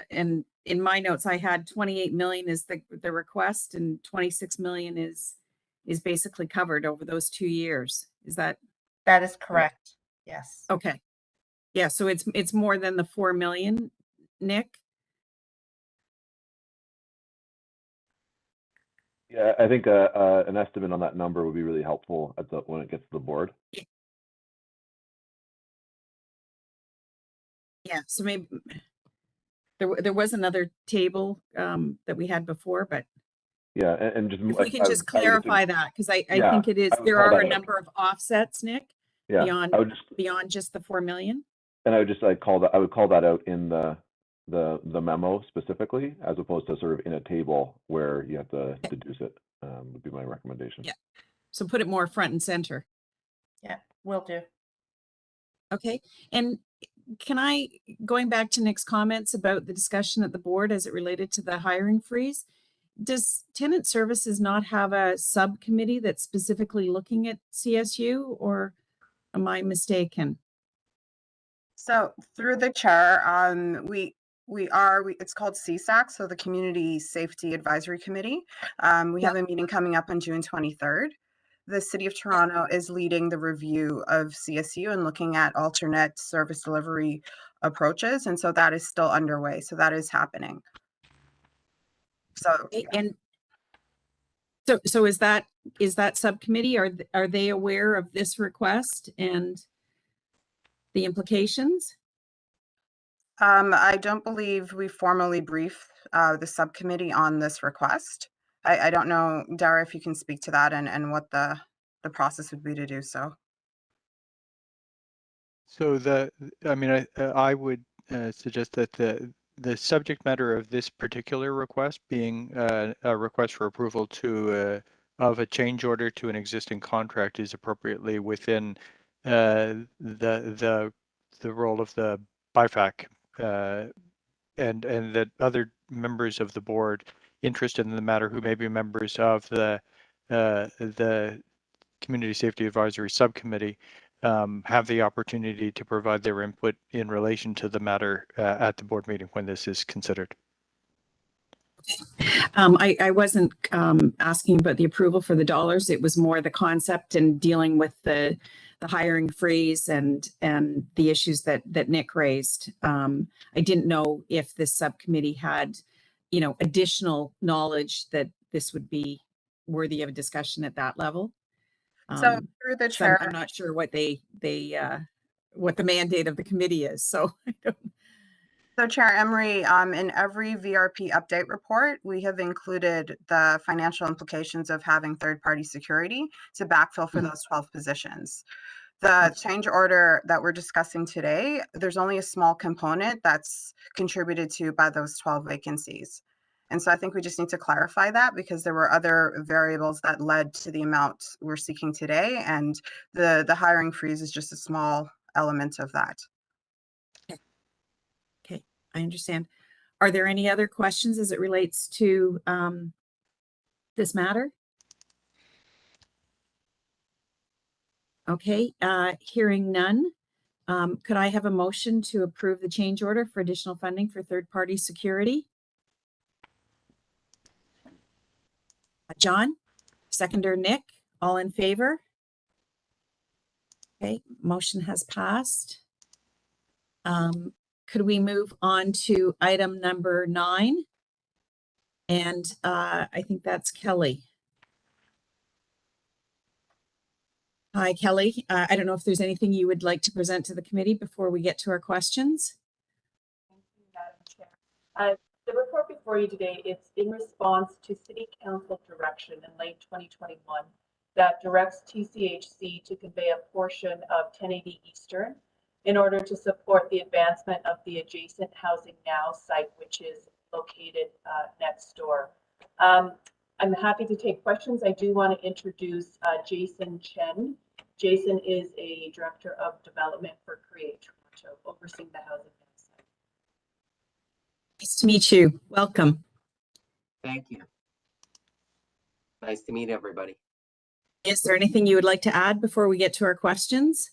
and in my notes I had 28 million is the request, and 26 million is basically covered over those 2 years. That is correct? Yes. Okay. Yeah, so it's more than the 4 million, Nick. Yeah, I think an estimate on that number would be really helpful when it gets to the board. Yeah, so maybe there was another table that we had before, but yeah, and just if we can just clarify that, because I think it is, there are a number of offsets, Nick, beyond just the 4 million. And I would just call that out in the memo specifically, as opposed to sort of in a table where you have to deduce it, would be my recommendation. Yeah, so put it more front and center. Yeah, will do. Okay, and can I, going back to Nick's comments about the discussion at the board as it related to the hiring freeze, does tenant services not have a subcommittee that's specifically looking at CSU, or am I mistaken? So through the chair, it's called CSAC, so the Community Safety Advisory Committee. We have a meeting coming up on June 23rd. The City of Toronto is leading the review of CSU and looking at alternate service delivery approaches. And so that is still underway. So that is happening. So, yeah. And so is that subcommittee, are they aware of this request and the implications? I don't believe we formally briefed the subcommittee on this request. I don't know, Dara, if you can speak to that and what the process would be to do so. So I would suggest that the subject matter of this particular request being a request for approval of a change order to an existing contract is appropriately within the role of the BIFAC, and that other members of the board interested in the matter who may be members of the Community Safety Advisory Subcommittee have the opportunity to provide their input in relation to the matter at the board meeting when this is considered. I wasn't asking about the approval for the dollars. It was more the concept and dealing with the hiring freeze and the issues that Nick raised. I didn't know if this subcommittee had, additional knowledge that this would be worthy of a discussion at that level. So through the So chair, I'm not sure what what the mandate of the committee is. So I don't. So Chair Emery, in every VRP update report, we have included the financial implications of having third-party security to backfill for those 12 positions. The change order that we're discussing today, there's only a small component that's contributed to by those 12 vacancies. And so I think we just need to clarify that because there were other variables that led to the amount we're seeking today. And the hiring freeze is just a small element of that. Okay, I understand. Are there any other questions as it relates to this matter? Okay, hearing none. Could I have a motion to approve the change order for additional funding for third-party security? John, seconder Nick, all in favor? Okay, motion has passed. Could we move on to item number 9? And I think that's Kelly. Hi, Kelly. I don't know if there's anything you would like to present to the committee before we get to our questions. Thank you, Madam Chair. The report before you today is in response to City Council direction in late 2021 that directs TCHC to convey a portion of 1080 Eastern in order to support the advancement of the adjacent Housing Now site, which is located next door. I'm happy to take questions. I do want to introduce Jason Chen. Jason is a Director of Development for Create Toronto, overseeing the Housing Now site. Nice to meet you. Welcome. Thank you. Nice to meet everybody. Is there anything you would like to add before we get to our questions?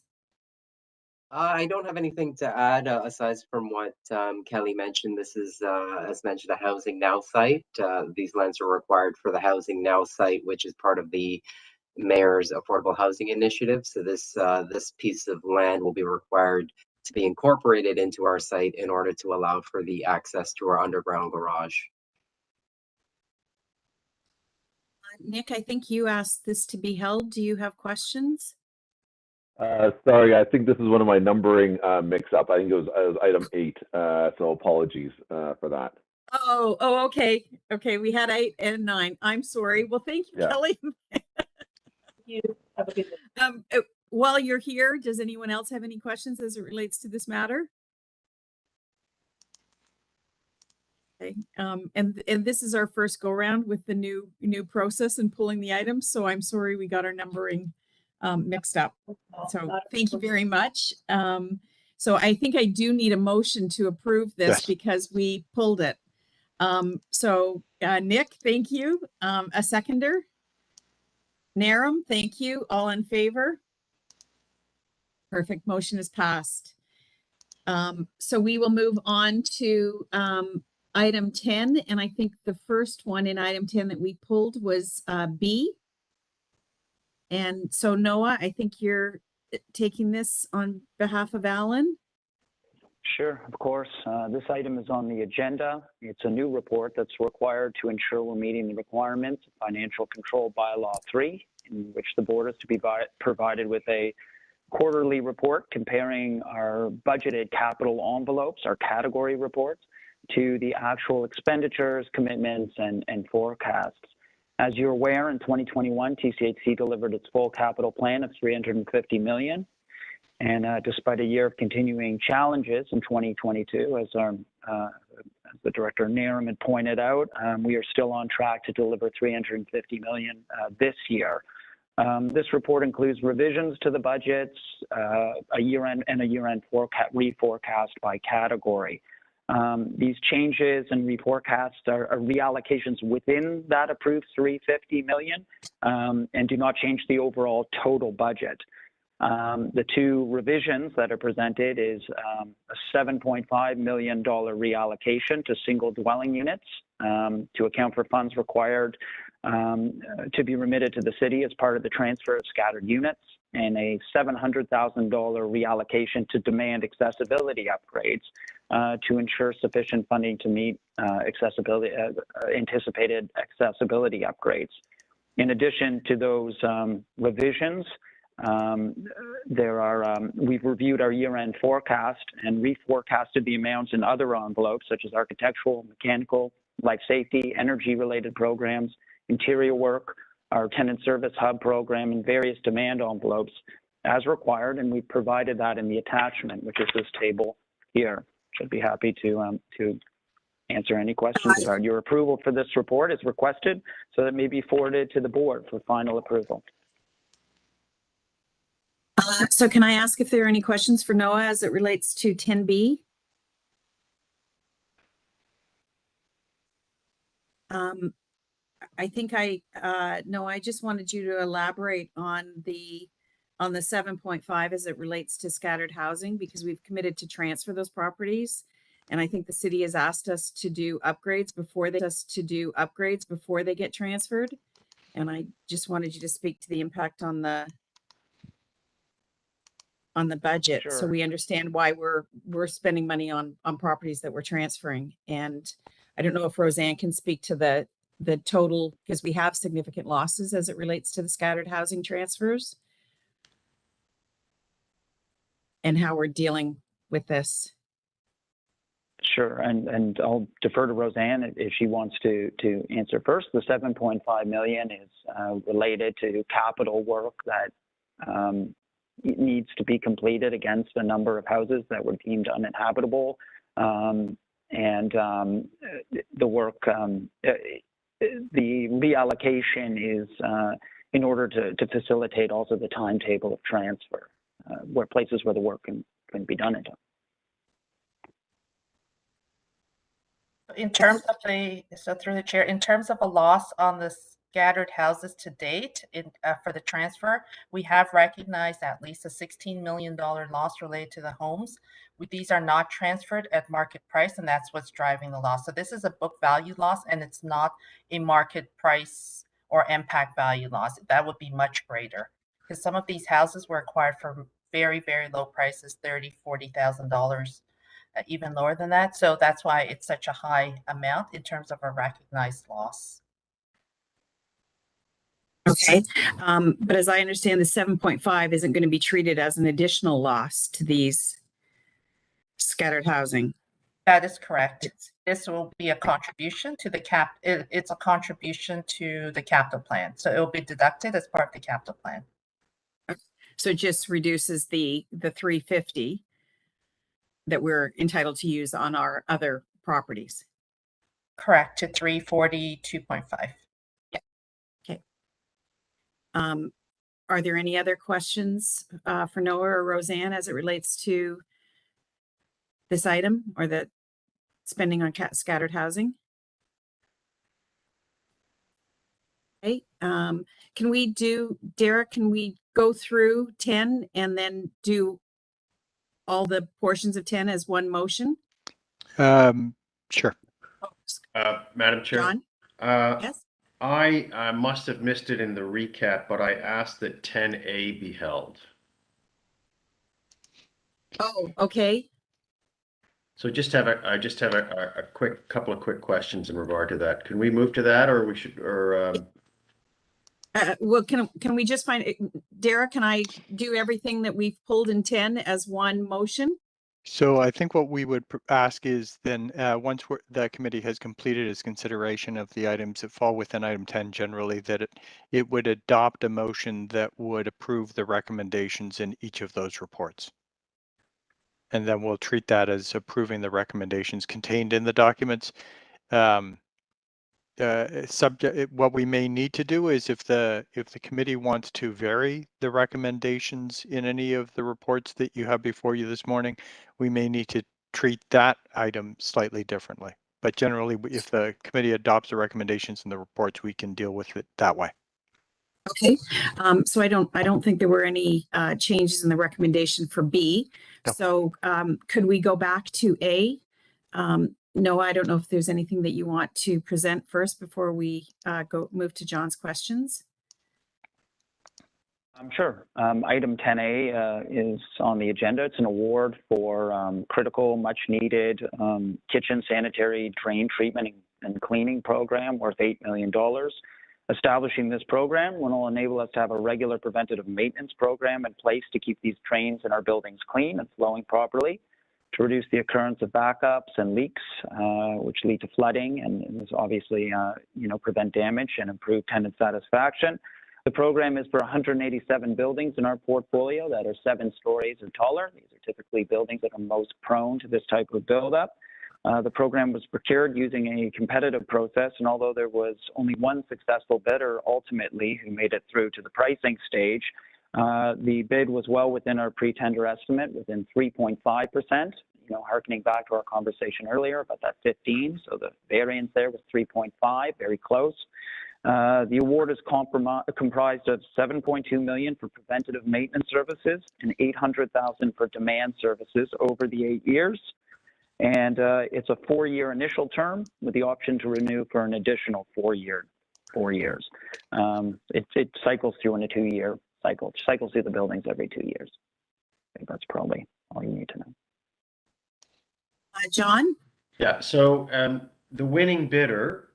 I don't have anything to add aside from what Kelly mentioned. This is, as mentioned, a Housing Now site. These lands are required for the Housing Now site, which is part of the Mayor's Affordable Housing Initiative. So this piece of land will be required to be incorporated into our site in order to allow for the access to our underground garage. Nick, I think you asked this to be held. Do you have questions? Sorry, I think this is one of my numbering mix-up. I think it was item 8, so apologies for that. Oh, okay. Okay, we had 8 and 9. I'm sorry. Well, thank you, Kelly. Thank you. Have a good day. While you're here, does anyone else have any questions as it relates to this matter? Okay, and this is our first go round with the new process and pulling the items. So I'm sorry we got our numbering mixed up. So thank you very much. So I think I do need a motion to approve this because we pulled it. So Nick, thank you. A seconder. Naram, thank you. All in favor? Perfect. Motion is passed. So we will move on to item 10. And I think the first one in item 10 that we pulled was B. And so Noah, I think you're taking this on behalf of Alan. Sure, of course. This item is on the agenda. It's a new report that's required to ensure we're meeting the requirements of Financial Control Bylaw 3, in which the board is to be provided with a quarterly report comparing our budgeted capital envelopes, our category reports, to the actual expenditures, commitments, and forecasts. As you're aware, in 2021, TCHC delivered its full capital plan of $350 million. And despite a year of continuing challenges in 2022, as the Director Naram had pointed out, we are still on track to deliver $350 million this year. This report includes revisions to the budgets, a year-end reforecast by category. These changes and reforecasts are reallocations within that approved $350 million and do not change the overall total budget. The two revisions that are presented is a $7.5 million reallocation to single dwelling units to account for funds required to be remitted to the city as part of the transfer of scattered units, and a $700,000 reallocation to demand accessibility upgrades to ensure sufficient funding to meet anticipated accessibility upgrades. In addition to those revisions, we've reviewed our year-end forecast and reforecasted the amounts in other envelopes such as architectural, mechanical, life safety, energy-related programs, interior work, our tenant service hub program, and various demand envelopes as required, and we've provided that in the attachment, which is this table here. I'd be happy to answer any questions about your approval for this report is requested, so that it may be forwarded to the board for final approval. So can I ask if there are any questions for Noah as it relates to 10B? I think no, I just wanted you to elaborate on the 7.5 as it relates to scattered housing, because we've committed to transfer those properties. And I think the city has asked us to do upgrades before they get transferred. And I just wanted you to speak to the impact on the budget. Sure. So we understand why we're spending money on properties that we're transferring. And I don't know if Roseanne can speak to the total, because we have significant losses as it relates to the scattered housing transfers and how we're dealing with this. Sure, and I'll defer to Roseanne if she wants to answer first. The 7.5 million is related to capital work that needs to be completed against a number of houses that were deemed uninhabitable, and the work, the reallocation is in order to facilitate also the timetable of transfer, where places where the work can be done in. In terms of through the chair, in terms of a loss on the scattered houses to date for the transfer, we have recognized at least a $16 million loss related to the homes. These are not transferred at market price, and that's what's driving the loss. So this is a book value loss, and it's not a market price or impact value loss. That would be much greater, because some of these houses were acquired for very, very low prices, $30,000, $40,000. Even lower than that. So that's why it's such a high amount in terms of a recognized loss. Okay. But as I understand, the 7.5 isn't going to be treated as an additional loss to these scattered housing. That is correct. This will be a contribution to the it's a contribution to the capital plan. So it will be deducted as part of the capital plan. So it just reduces the 350 that we're entitled to use on our other properties. Correct, to 342.5. Yeah. Okay. Are there any other questions for Noah or Roseanne as it relates to this item or the spending on scattered housing? Okay. Can we do, Derek, can we go through 10 and then do all the portions of 10 as one motion? Sure. Madam Chair? John? Yes? I must have missed it in the recap, but I asked that 10A be held. Oh, okay. So I just have a couple of quick questions in regard to that. Can we move to that, or we should, or well, can we just find it? Derek, can I do everything that we've pulled in 10 as one motion? So I think what we would ask is then once the committee has completed its consideration of the items that fall within item 10 generally, that it would adopt a motion that would approve the recommendations in each of those reports. And then we'll treat that as approving the recommendations contained in the documents. What we may need to do is if the committee wants to vary the recommendations in any of the reports that you have before you this morning, we may need to treat that item slightly differently. But generally, if the committee adopts the recommendations in the reports, we can deal with it that way. Okay, so I don't think there were any changes in the recommendation for B. No. So could we go back to A? No, I don't know if there's anything that you want to present first before we move to John's questions. Sure. Item 10A is on the agenda. It's an award for critical, much needed kitchen sanitary drain treatment and cleaning program worth $8 million. Establishing this program will enable us to have a regular preventative maintenance program in place to keep these drains in our buildings clean and flowing properly, to reduce the occurrence of backups and leaks, which lead to flooding and obviously, prevent damage and improve tenant satisfaction. The program is for 187 buildings in our portfolio that are 7 stories or taller. These are typically buildings that are most prone to this type of buildup. The program was procured using a competitive process, and although there was only one successful bidder ultimately who made it through to the pricing stage, the bid was well within our pre-tender estimate, within 3.5%. Harkening back to our conversation earlier about that 15, so the variance there was 3.5, very close. The award is comprised of $7.2 million for preventative maintenance services and $800,000 for demand services over the 8 years. And it's a 4-year initial term with the option to renew for an additional 4 years. It cycles through in a 2-year cycle. It cycles through the buildings every 2 years. I think that's probably all you need to know. John? Yeah, so the winning bidder,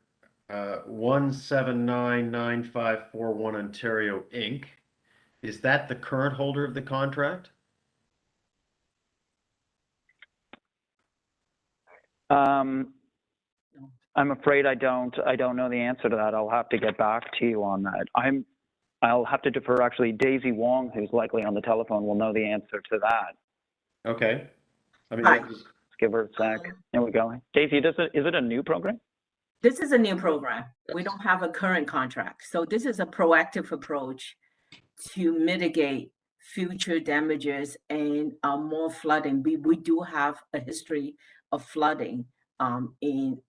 1799541 Ontario Inc., is that the current holder of the contract? I'm afraid I don't know the answer to that. I'll have to get back to you on that. I'll have to defer. Actually, Daisy Wong, who's likely on the telephone, will know the answer to that. Okay. I mean, Let's give her a sec. There we go. Daisy, is it a new program? This is a new program. We don't have a current contract. So this is a proactive approach to mitigate future damages and more flooding. We do have a history of flooding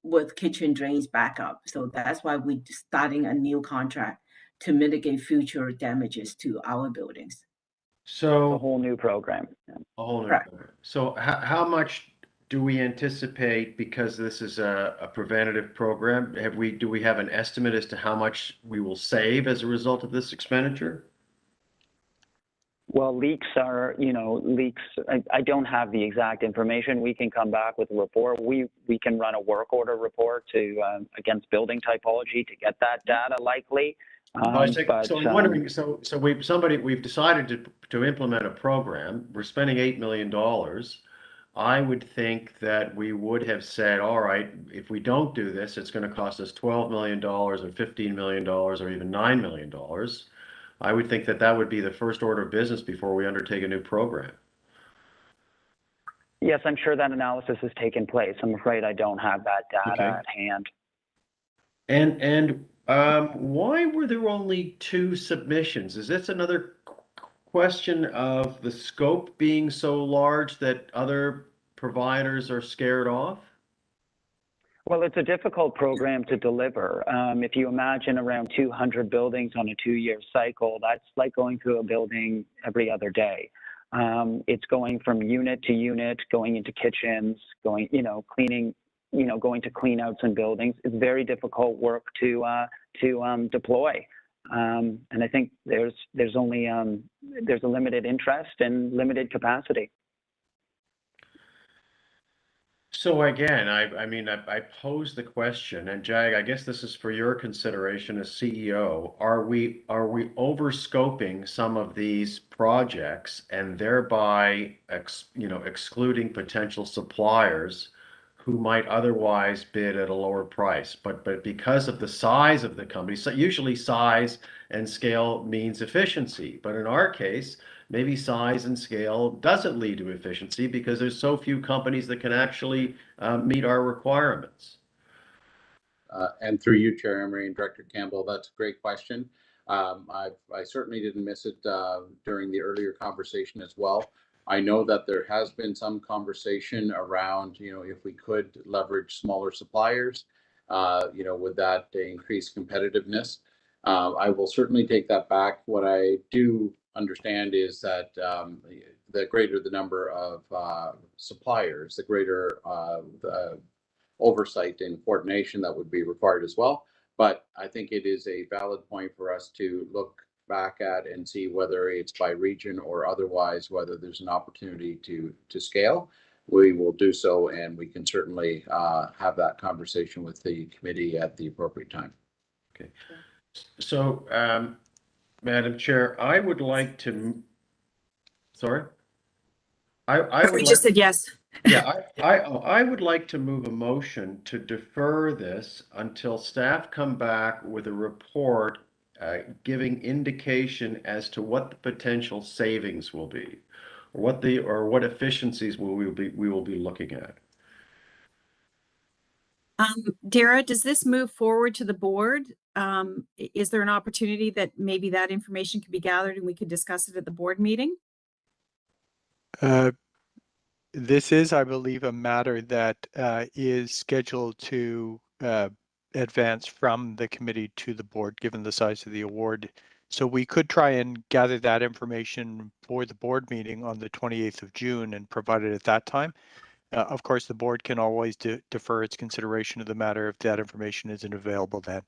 with kitchen drains backup. So that's why we're starting a new contract to mitigate future damages to our buildings. So a whole new program. A whole new program. So how much do we anticipate, because this is a preventative program, do we have an estimate as to how much we will save as a result of this expenditure? Well, leaks are, I don't have the exact information. We can come back with a report. We can run a work order report against building typology to get that data likely. So I'm wondering, we've decided to implement a program. We're spending $8 million. I would think that we would have said, all right, if we don't do this, it's going to cost us $12 million or $15 million or even $9 million. I would think that would be the first order of business before we undertake a new program. Yes, I'm sure that analysis has taken place. I'm afraid I don't have that data at hand. And why were there only 2 submissions? Is this another question of the scope being so large that other providers are scared off? Well, it's a difficult program to deliver. If you imagine around 200 buildings on a 2-year cycle, that's like going through a building every other day. It's going from unit to unit, going into kitchens, cleaning, going to clean outs in buildings. It's very difficult work to deploy. And I think there's a limited interest and limited capacity. So again, I pose the question, and Jag, I guess this is for your consideration as CEO. Are we over-scoping some of these projects and thereby excluding potential suppliers who might otherwise bid at a lower price? But because of the size of the company, so usually size and scale means efficiency. But in our case, maybe size and scale doesn't lead to efficiency because there's so few companies that can actually meet our requirements. And through you, Chair Emery and Director Campbell, that's a great question. I certainly didn't miss it during the earlier conversation as well. I know that there has been some conversation around, if we could leverage smaller suppliers, would that increase competitiveness? I will certainly take that back. What I do understand is that the greater the number of suppliers, the greater the oversight and coordination that would be required as well. But I think it is a valid point for us to look back at and see whether it's by region or otherwise, whether there's an opportunity to scale. We will do so, and we can certainly have that conversation with the committee at the appropriate time. Okay. So, Madam Chair, I would like to, sorry? I would We just said yes. Yeah, I would like to move a motion to defer this until staff come back with a report giving indication as to what the potential savings will be, or what efficiencies we will be looking at. Dara, does this move forward to the board? Is there an opportunity that maybe that information could be gathered and we could discuss it at the board meeting? This is, I believe, a matter that is scheduled to advance from the committee to the board, given the size of the award. So we could try and gather that information for the board meeting on the 28th of June and provide it at that time. Of course, the board can always defer its consideration of the matter if that information isn't available then.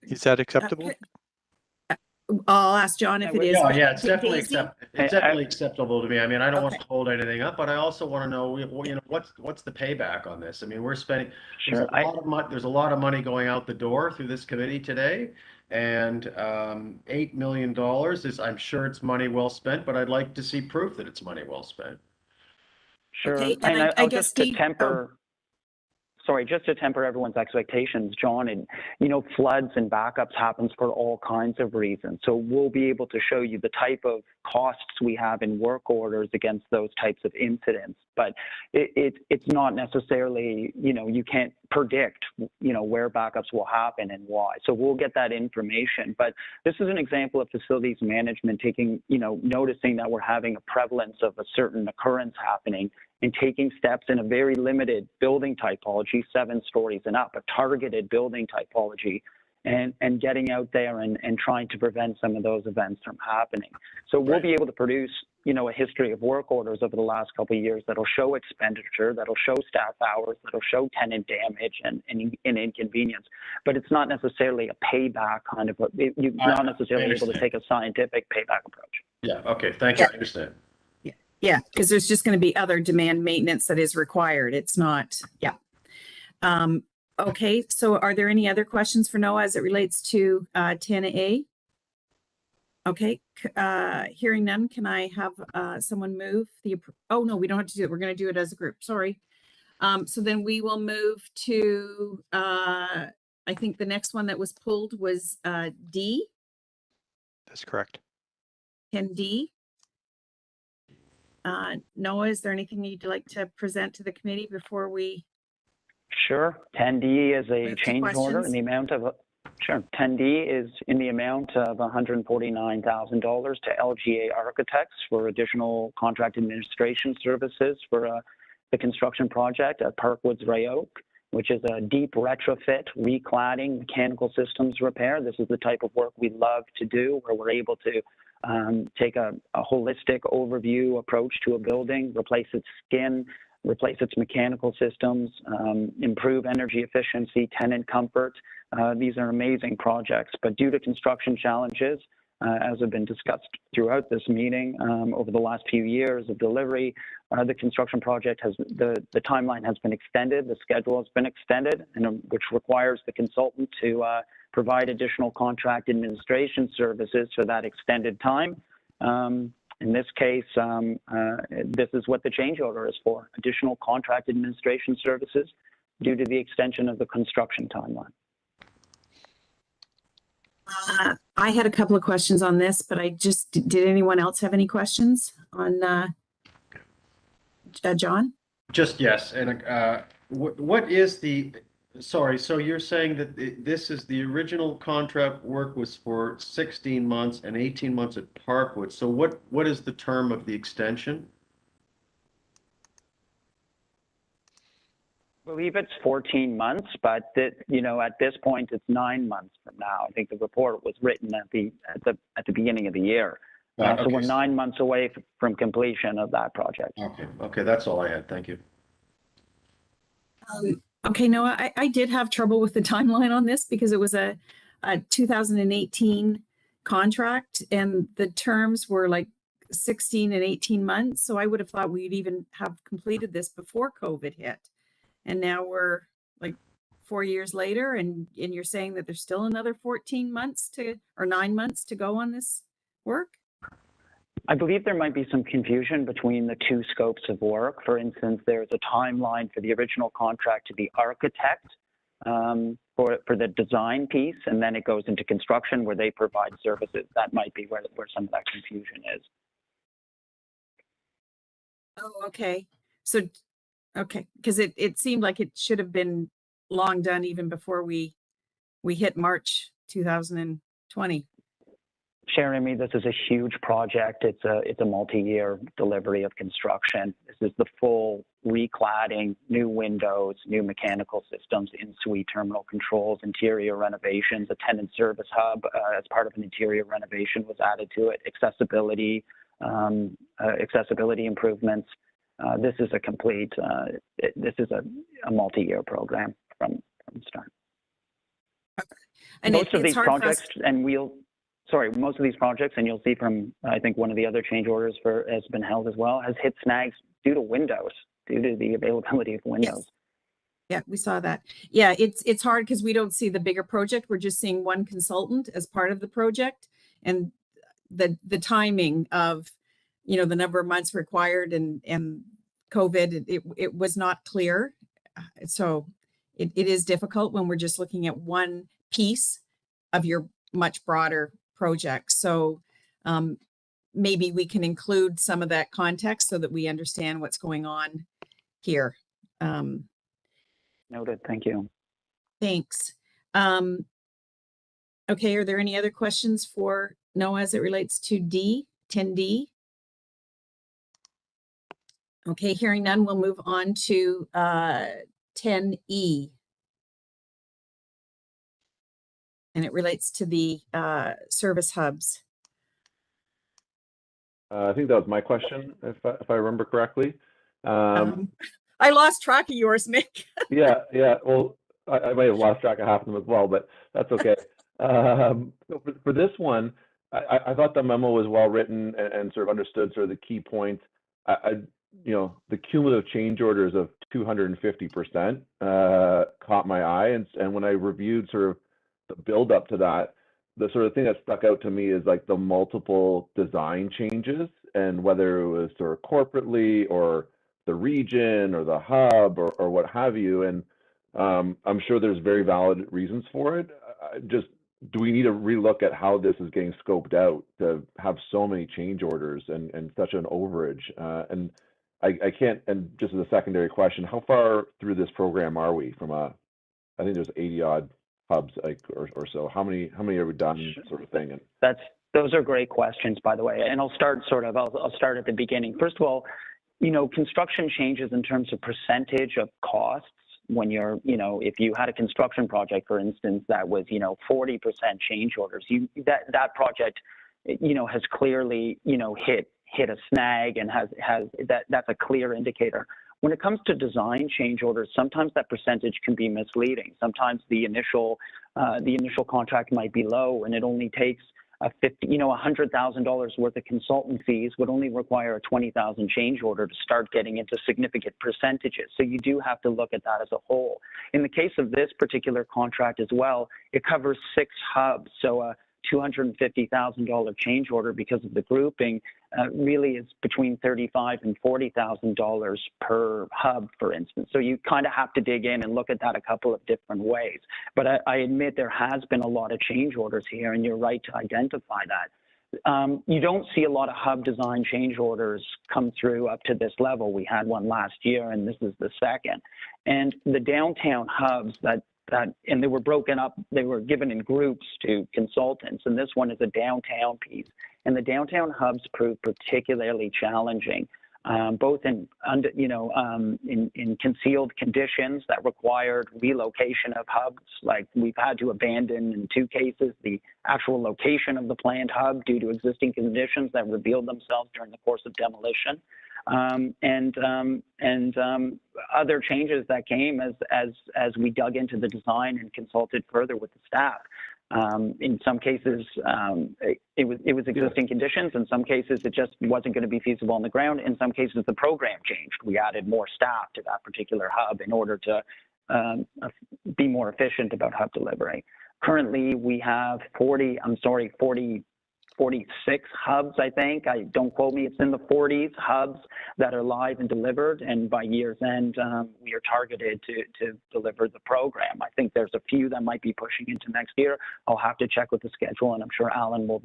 Is that acceptable? I'll ask John if it is. Yeah, it's definitely acceptable to me. I mean, I don't want to hold anything up, but I also want to know, what's the payback on this? I mean, we're spending, there's a lot of money going out the door through this committee today, and $8 million is, I'm sure it's money well spent, but I'd like to see proof that it's money well spent. Sure, Okay, and I guess just to temper. Sorry, just to temper everyone's expectations, John, and floods and backups happens for all kinds of reasons. So we'll be able to show you the type of costs we have in work orders against those types of incidents. But it's not necessarily, you can't predict, where backups will happen and why. So we'll get that information. But this is an example of facilities management taking, noticing that we're having a prevalence of a certain occurrence happening and taking steps in a very limited building typology, 7 stories and up, a targeted building typology, and getting out there and trying to prevent some of those events from happening. So we'll be able to produce, a history of work orders over the last couple of years that'll show expenditure, that'll show staff hours, that'll show tenant damage and inconvenience. But it's not necessarily a payback kind of, you're not necessarily able to take a scientific payback approach. Yeah, okay, thank you, I understand. Yeah, because there's just going to be other demand maintenance that is required. It's not, yeah. Okay, so are there any other questions for Noah as it relates to 10A? Okay, hearing none, can I have someone move the, oh no, we don't have to do it. We're going to do it as a group, sorry. So then we will move to, I think the next one that was pulled was D. That's correct. 10D. Noah, is there anything you'd like to present to the committee before we? Sure. 10D is a change order in the amount of, 10D is in the amount of $149,000 to LGA Architects for additional contract administration services for the construction project at Parkwoods Ray Oak, which is a deep retrofit, recladding, mechanical systems repair. This is the type of work we love to do, where we're able to take a holistic overview approach to a building, replace its skin, replace its mechanical systems, improve energy efficiency, tenant comfort. These are amazing projects, but due to construction challenges, as have been discussed throughout this meeting over the last few years of delivery, the construction project has, the timeline has been extended, the schedule has been extended, and which requires the consultant to provide additional contract administration services for that extended time. In this case, this is what the change order is for, additional contract administration services due to the extension of the construction timeline. I had a couple of questions on this, but did anyone else have any questions on John? Just yes, and what is the, sorry, so you're saying that this is the original contract work was for 16 months and 18 months at Parkwood. So what is the term of the extension? I believe it's 14 months, but that, you know, at this point it's 9 months from now. I think the report was written at the beginning of the year. Right, So okay. we're 9 months away from completion of that project. Okay, that's all I had. Thank you. Okay, Noah, I did have trouble with the timeline on this because it was a 2018 contract and the terms were like 16 and 18 months. So I would have thought we'd even have completed this before COVID hit. And now we're like 4 years later and you're saying that there's still another 14 months or 9 months to go on this work? I believe there might be some confusion between the two scopes of work. For instance, there's a timeline for the original contract to the architect for the design piece, and then it goes into construction where they provide services. That might be where some of that confusion is. Oh, okay. So, okay, because it seemed like it should have been long done even before we hit March 2020. Jeremy, this is a huge project. It's a multi-year delivery of construction. This is the full recladding, new windows, new mechanical systems, in-suite terminal controls, interior renovations, a tenant service hub as part of an interior renovation was added to it, accessibility improvements. This is a complete, this is a multi-year program from the start. And most of these projects, most of these projects, and you'll see from, I think one of the other change orders has been held as well, has hit snags due to windows, due to the availability of windows. Yes. Yeah, we saw that. Yeah, it's hard because we don't see the bigger project. We're just seeing one consultant as part of the project, and the timing of, you know, the number of months required and COVID, it was not clear. So it is difficult when we're just looking at one piece of your much broader project. So maybe we can include some of that context so that we understand what's going on here. Noted. Thank you. Thanks. Okay, are there any other questions for Noah as it relates to 10D? Okay, hearing none, we'll move on to 10E. And it relates to the service hubs. I think that was my question, if I remember correctly. I lost track of yours, Mick. Yeah. Well, I might have lost track of half of them as well, but that's okay. So for this one, I thought the memo was well written and sort of understood sort of the key points. You know, the cumulative change orders of 250% caught my eye, and when I reviewed sort of the build up to that, the sort of thing that stuck out to me is like the multiple design changes, and whether it was sort of corporately or the region or the hub or what have you. And I'm sure there's very valid reasons for it. Just, do we need to relook at how this is getting scoped out to have so many change orders and such an overage? And I can't, and just as a secondary question, how far through this program are we from I think there's 80 odd hubs or so. How many are we done, sort of thing? And those are great questions, by the way. And I'll start at the beginning. First of all, you know, construction changes in terms of percentage of costs. When you're, you know, if you had a construction project, for instance, that was, you know, 40% change orders, that project, you know, has clearly, you know, hit a snag and that's a clear indicator. When it comes to design change orders, sometimes that percentage can be misleading. Sometimes the initial contract might be low, and it only takes $100,000 worth of consultant fees would only require a 20,000 change order to start getting into significant percentages. So you do have to look at that as a whole. In the case of this particular contract as well, it covers 6 hubs. So a $250,000 change order because of the grouping really is between $35,000 and $40,000 per hub, for instance. So you kind of have to dig in and look at that a couple of different ways. But I admit there has been a lot of change orders here, and you're right to identify that. You don't see a lot of hub design change orders come through up to this level. We had one last year, and this is the second. And the downtown hubs and they were broken up, they were given in groups to consultants, and this one is a downtown piece. And the downtown hubs proved particularly challenging. both in concealed conditions that required relocation of hubs. Like we've had to abandon in 2 cases the actual location of the planned hub due to existing conditions that revealed themselves during the course of demolition. And other changes that came as we dug into the design and consulted further with the staff. In some cases, it was existing conditions. In some cases, it just wasn't going to be feasible on the ground. In some cases, the program changed. We added more staff to that particular hub in order to be more efficient about hub delivery. Currently, we have 46 hubs, I think. Don't quote me, it's in the 40s hubs that are live and delivered. And by year's end, we are targeted to deliver the program. I think there's a few that might be pushing into next year. I'll have to check with the schedule, and I'm sure Alan will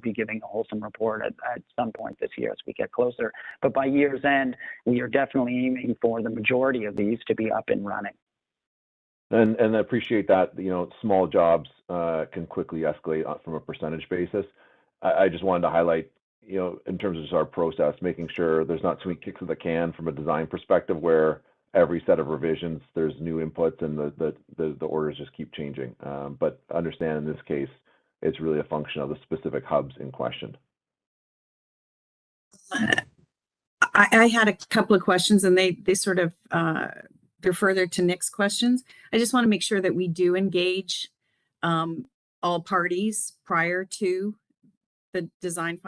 be giving a wholesome report at some point this year as we get closer. But by year's end, we are definitely aiming for the majority of these to be up and running. And I appreciate that, small jobs can quickly escalate from a percentage basis. I just wanted to highlight, in terms of just our process, making sure there's not too many kicks of the can from a design perspective where every set of revisions, there's new inputs and the orders just keep changing. But understand in this case, it's really a function of the specific hubs in question. I had a couple of questions, and they sort of they're further to Nick's questions. I just want to make sure that we do engage all parties prior to the design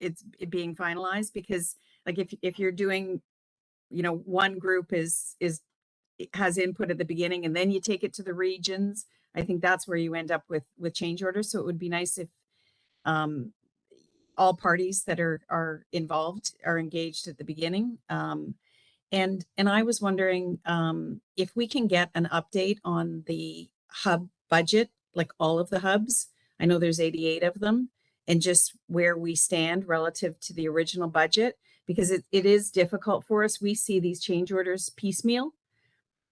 it being finalized, because like if you're doing, one group has input at the beginning and then you take it to the regions, I think that's where you end up with change orders. So it would be nice if all parties that are involved are engaged at the beginning. And I was wondering if we can get an update on the hub budget, like all of the hubs. I know there's 88 of them, and just where we stand relative to the original budget, because it is difficult for us. We see these change orders piecemeal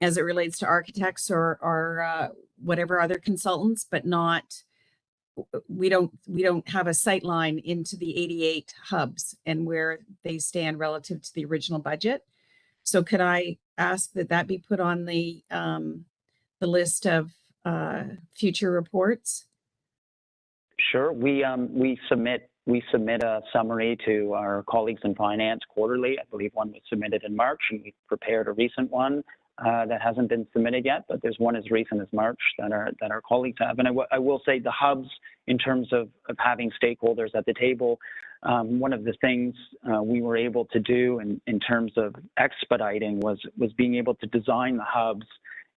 as it relates to architects or whatever other consultants, but we don't have a sight line into the 88 hubs and where they stand relative to the original budget. So could I ask that be put on the list of future reports? Sure. We submit a summary to our colleagues in finance quarterly. I believe one was submitted in March, and we prepared a recent one that hasn't been submitted yet, but there's one as recent as March that our colleagues have. And I will say the hubs, in terms of having stakeholders at the table, one of the things we were able to do in terms of expediting was being able to design the hubs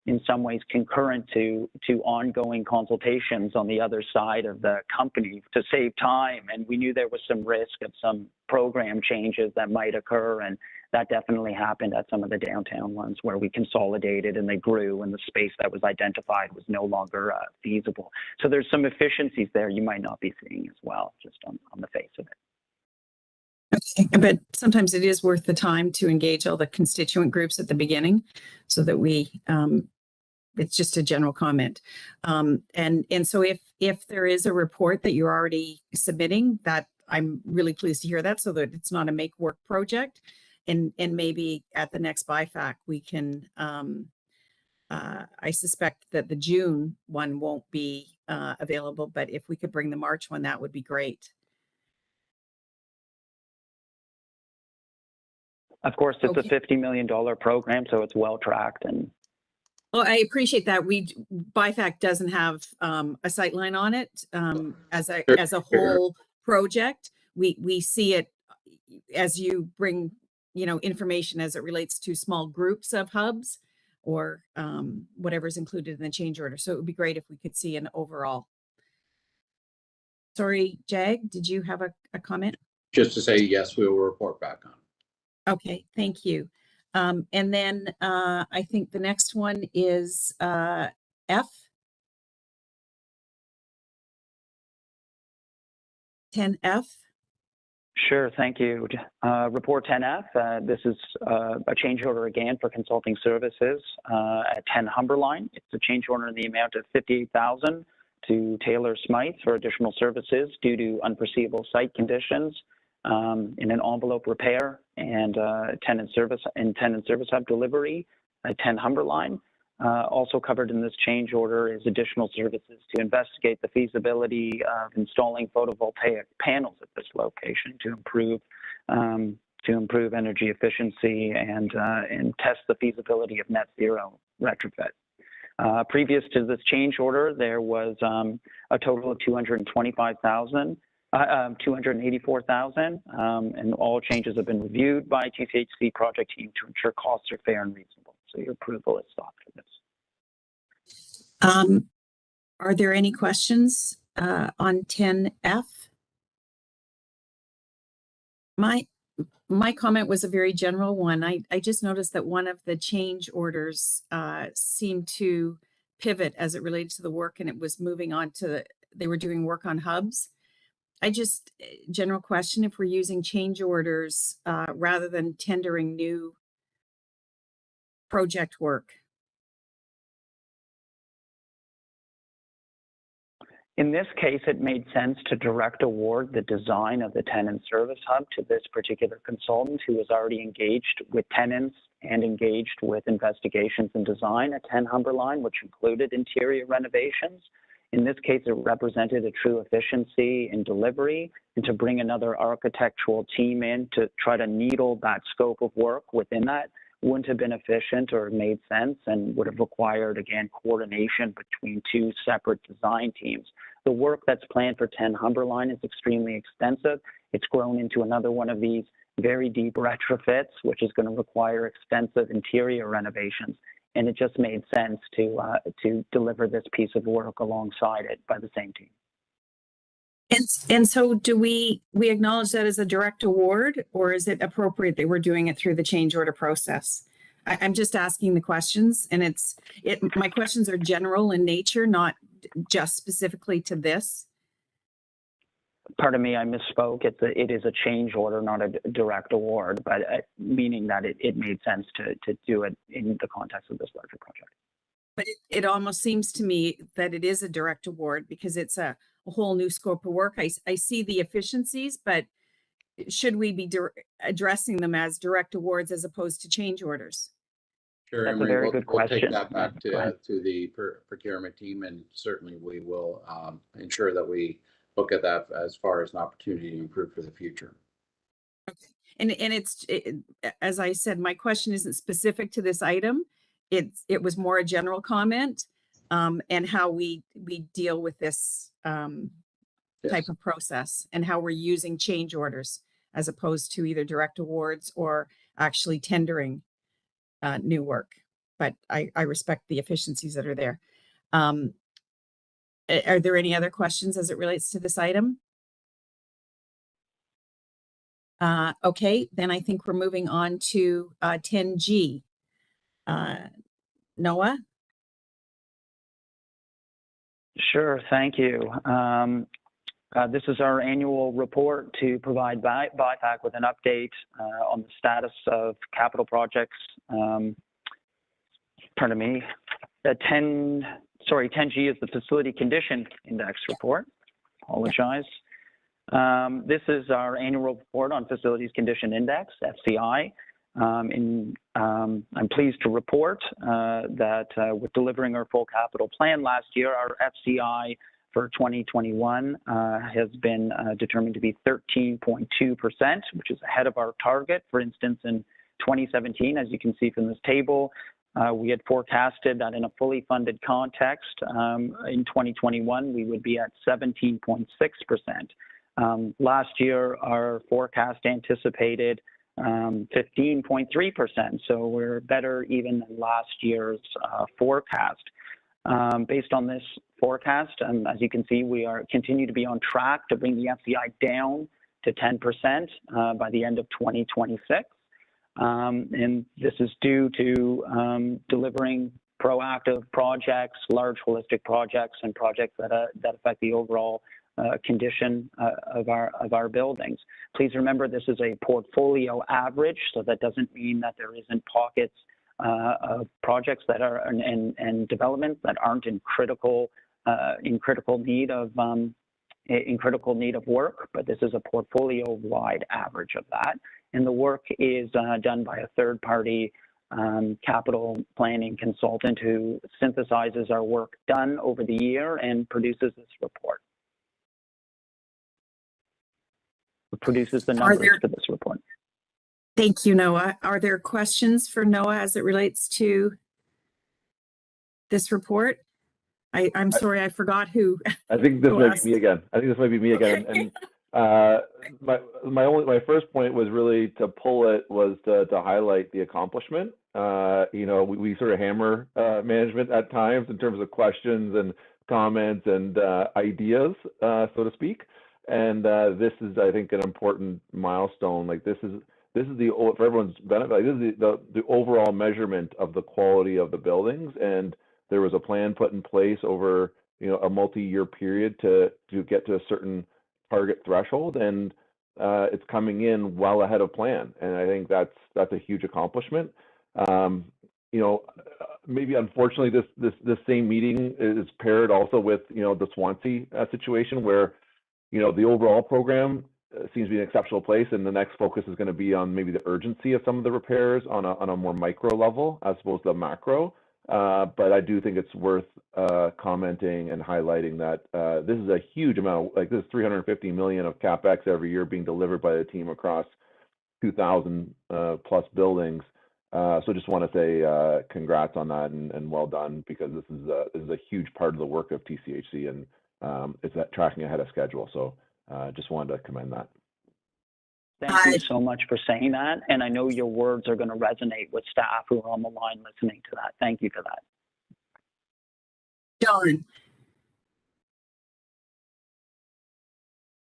in some ways concurrent to ongoing consultations on the other side of the company to save time. And we knew there was some risk of some program changes that might occur, and that definitely happened at some of the downtown ones where we consolidated and they grew and the space that was identified was no longer feasible. So there's some efficiencies there you might not be seeing as well, just on the face of it. Okay, but sometimes it is worth the time to engage all the constituent groups at the beginning so that we, it's just a general comment. And so if there is a report that you're already submitting, that I'm really pleased to hear that, so that it's not a make work project. And maybe at the next BIFAC, we can, I suspect that the June one won't be available, but if we could bring the March one, that would be great. Of course, it's Okay. a $50 million program, so it's well tracked. And well, I appreciate that. BIFAC doesn't have a sight line on it as a whole project. We see it as you bring information as it relates to small groups of hubs or whatever's included in the change order. So it would be great if we could see an overall. Sorry, Jag, did you have a comment? Just to say, yes, we will report back on. Okay, thank you. And then I think the next one is F. 10F. Sure, thank you. Report 10F, this is a change order again for consulting services at 10 Humberline. It's a change order in the amount of $58,000 to Taylor Smythe for additional services due to unforeseeable site conditions. in an envelope repair and tenant service hub delivery, a 10 Humber line. Also covered in this change order is additional services to investigate the feasibility of installing photovoltaic panels at this location to improve energy efficiency and test the feasibility of net zero retrofit. Previous to this change order, there was a total of $284,000, and all changes have been reviewed by TCHC project team to ensure costs are fair and reasonable. So your approval is sought for this. Are there any questions on 10F? My comment was a very general one. I just noticed that one of the change orders seemed to pivot as it related to the work, and it was moving on to they were doing work on hubs. General question, if we're using change orders rather than tendering new project work. In this case, it made sense to direct award the design of the tenant service hub to this particular consultant who was already engaged with tenants and engaged with investigations and design at 10 Humber Line, which included interior renovations. In this case, it represented a true efficiency in delivery, and to bring another architectural team in to try to needle that scope of work within that wouldn't have been efficient or made sense, and would have required, again, coordination between two separate design teams. The work that's planned for 10 Humber Line is extremely extensive. It's grown into another one of these very deep retrofits, which is going to require extensive interior renovations. And it just made sense to deliver this piece of work alongside it by the same team. And so do we acknowledge that as a direct award, or is it appropriate that we're doing it through the change order process? I'm just asking the questions, and my questions are general in nature, not just specifically to this. Pardon me, I misspoke. It is a change order, not a direct award, but meaning that it made sense to do it in the context of this larger project. But it almost seems to me that it is a direct award because it's a whole new scope of work. I see the efficiencies, but should we be addressing them as direct awards as opposed to change orders? Sure, That's Emery, a very good question. We'll take that back to the procurement team, and certainly we will ensure that we look at that as far as an opportunity to improve for the future. Okay. And as I said, my question isn't specific to this item. It was more a general comment, and how we deal with this type of process, and how we're using change orders as opposed to either direct awards or actually tendering new work. But I respect the efficiencies that are there. Are there any other questions as it relates to this item? Okay, then I think we're moving on to 10G. Noah? Sure, thank you. This is our annual report to provide BIFAC with an update on the status of capital projects. Pardon me. 10G is the Facility Condition Index report. Apologize. This is our annual report on Facilities Condition Index, FCI. I'm pleased to report that with delivering our full capital plan last year, our FCI for 2021 has been determined to be 13.2%, which is ahead of our target. For instance, in 2017, as you can see from this table, we had forecasted that in a fully funded context, in 2021, we would be at 17.6%. Last year, our forecast anticipated 15.3%, so we're better even than last year's forecast. Based on this forecast, as you can see, we continue to be on track to bring the FCI down to 10% by the end of 2026. And this is due to delivering proactive projects, large holistic projects, and projects that affect the overall condition of our buildings. Please remember, this is a portfolio average, so that doesn't mean that there isn't pockets of projects that are and developments that aren't in critical need of in critical need of work, but this is a portfolio-wide average of that. And the work is done by a third-party capital planning consultant who synthesizes our work done over the year and produces this report. Produces the numbers for this report. Thank you, Noah. Are there questions for Noah as it relates to this report? I'm sorry, I forgot who. I think this who might asked. be me again. I think this might be me again. Okay. And my first point was really to pull it was to highlight the accomplishment. You know, we sort of hammer management at times in terms of questions and comments and ideas, so to speak. And this is, I think, an important milestone. Like this is the, for everyone's benefit, like this is the overall measurement of the quality of the buildings. And there was a plan put in place over, you know, a multi-year period to get to a certain target threshold, and it's coming in well ahead of plan. And I think that's a huge accomplishment. You know, maybe unfortunately this same meeting is paired also with, you know, the Swansea situation where, you know, the overall program seems to be an exceptional place, and the next focus is going to be on maybe the urgency of some of the repairs on a more micro level as opposed to the macro. But I do think it's worth commenting and highlighting that this is a huge amount. Like this is 350 million of capex every year being delivered by the team across 2,000 plus buildings. So just want to say congrats on that and well done, because this is a huge part of the work of TCHC, and it's tracking ahead of schedule. So just wanted to commend that. Thank you so much for saying that. And I know your words are going to resonate with staff who are on the line listening to that. Thank you for that.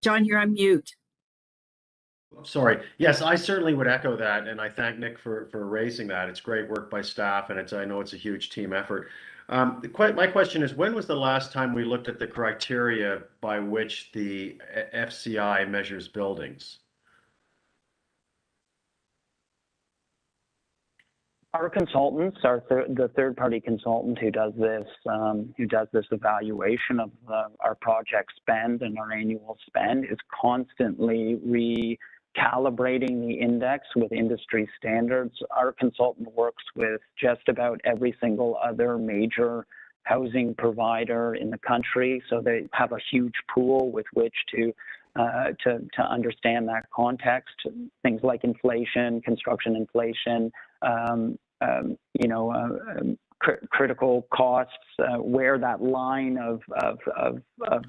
John, you're on mute. Sorry. Yes, I certainly would echo that, and I thank Nick for raising that. It's great work by staff, and I know it's a huge team effort. My question is, when was the last time we looked at the criteria by which the FCI measures buildings? Our consultants, the third-party consultant who does this evaluation of our project spend and our annual spend, is constantly recalibrating the index with industry standards. Our consultant works with just about every single other major housing provider in the country, so they have a huge pool with which to understand that context. Things like inflation, construction inflation, critical costs, where that line of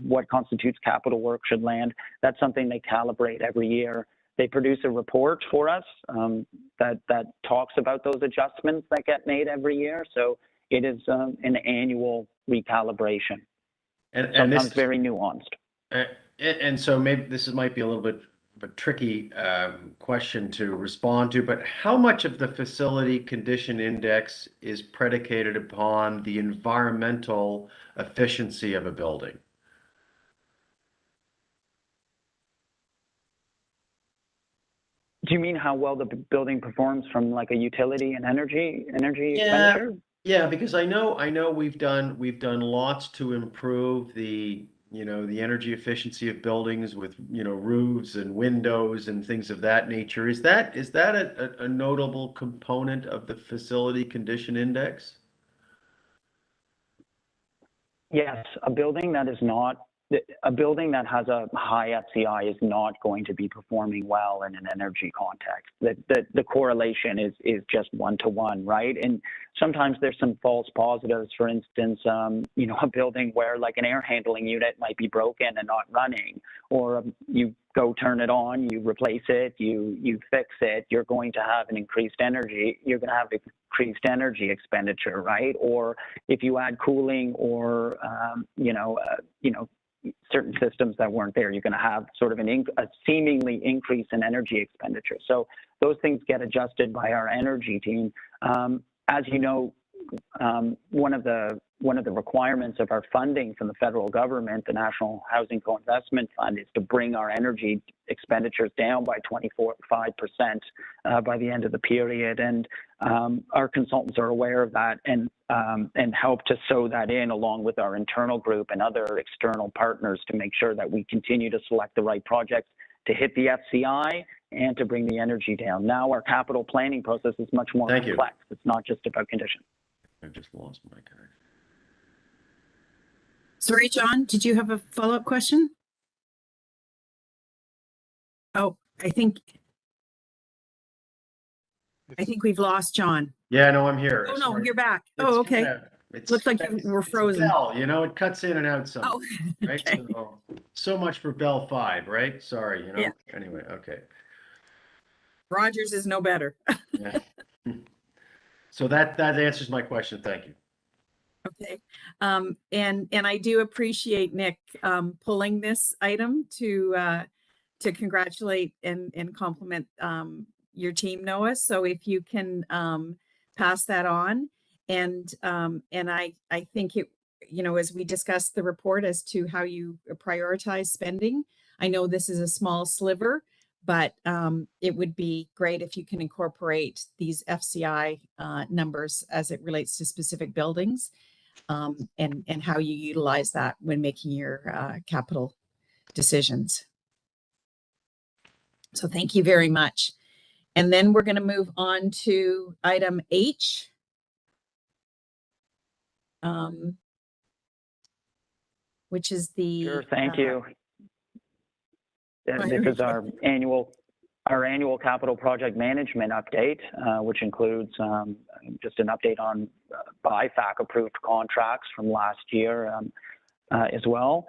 what constitutes capital work should land. That's something they calibrate every year. They produce a report for us that talks about those adjustments that get made every year. So it is an annual recalibration. And sometimes this, very nuanced. And so maybe this might be a little bit of a tricky question to respond to, but how much of the facility condition index is predicated upon the environmental efficiency of a building? Do you mean how well the building performs from like a utility and energy expenditure? Yeah, because I know we've done lots to improve the energy efficiency of buildings with roofs and windows and things of that nature. Is that a notable component of the facility condition index? Yes, a building that has a high FCI is not going to be performing well in an energy context. The correlation is just one-to-one, right? And sometimes there's some false positives. For instance, a building where like an air handling unit might be broken and not running, or you go turn it on, you replace it, you fix it, you're going to have an increased energy. You're going to have increased energy expenditure, right? Or if you add cooling or certain systems that weren't there, you're going to have sort of a seemingly increase in energy expenditure. So those things get adjusted by our energy team. As you know, one of the one of the requirements of our funding from the federal government, the National Housing Co-Investment Fund, is to bring our energy expenditures down by 25% by the end of the period. And our consultants are aware of that and help to sew that in along with our internal group and other external partners to make sure that we continue to select the right projects to hit the FCI and to bring the energy down. Now our capital planning process is much more complex. It's not just about conditions. I just lost my card. Sorry, John, did you have a follow-up question? Oh, I think we've lost John. Yeah, no, I'm here. Oh, no, Sorry. you're back. Oh, okay. Looks like you were frozen. Bell, you know, it cuts in and out some. Oh, right? okay. So much for Bell 5, right? Sorry, you know. Yeah. Anyway, okay. Rogers is no better. Yeah. So that answers my question. Thank you. Okay. And I do appreciate Nick pulling this item to congratulate and compliment your team, Noah. So if you can pass that on, and I think it, you know, as we discussed the report as to how you prioritize spending, I know this is a small sliver, but it would be great if you can incorporate these FCI numbers as it relates to specific buildings, and how you utilize that when making your capital decisions. So thank you very much. And then we're going to move on to item H. Which is the... Sure, thank you. This is our annual capital project management update, which includes just an update on BIFAC approved contracts from last year as well.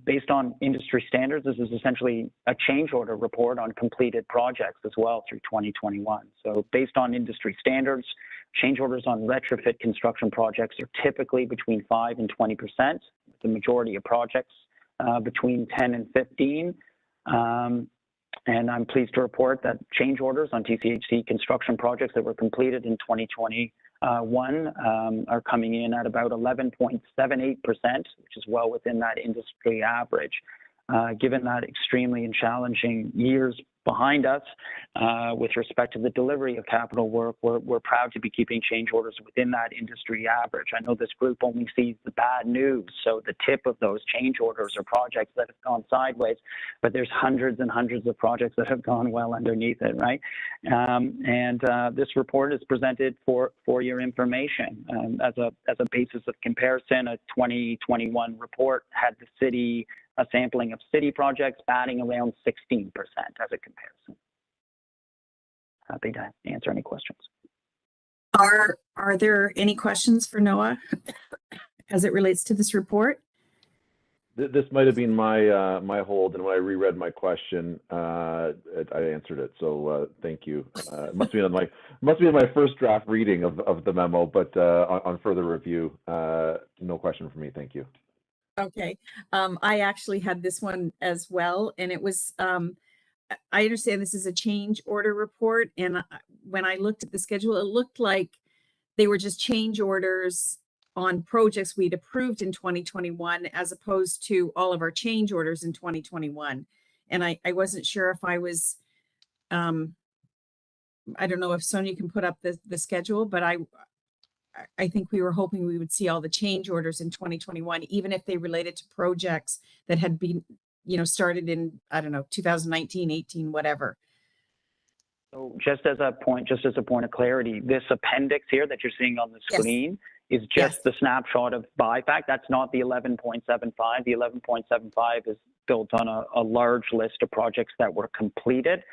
Based on industry standards, this is essentially a change order report on completed projects as well through 2021. So based on industry standards, change orders on retrofit construction projects are typically between 5 and 20%. The majority of projects between 10 and 15. And I'm pleased to report that change orders on TCHC construction projects that were completed in 2021 are coming in at about 11.78%, which is well within that industry average. Given that extremely and challenging years behind us with respect to the delivery of capital work, we're proud to be keeping change orders within that industry average. I know this group only sees the bad news, so the tip of those change orders are projects that have gone sideways, but there's hundreds and hundreds of projects that have gone well underneath it, right? This report is presented for your information. As a basis of comparison, a 2021 report had the city, a sampling of city projects batting around 16% as a comparison. Happy to answer any questions. Are there any questions for Noah as it relates to this report? This might have been my my hold, and when I reread my question, I answered it. So thank you. It must be on my first draft reading of the memo, but on further review, no question for me. Thank you. Okay. I actually had this one as well, and it was, I understand this is a change order report, and when I looked at the schedule, it looked like they were just change orders on projects we'd approved in 2021, as opposed to all of our change orders in 2021. And I wasn't sure if I was, I don't know if Sonia can put up the schedule, but I think we were hoping we would see all the change orders in 2021, even if they related to projects that had been, you know, started in, I don't know, 2019, 18, whatever. So just as a point of clarity, this appendix here that you're seeing on the screen is just the snapshot of BIFAC. That's not the 11.75. The 11.75 is built on a large list of projects that were completed.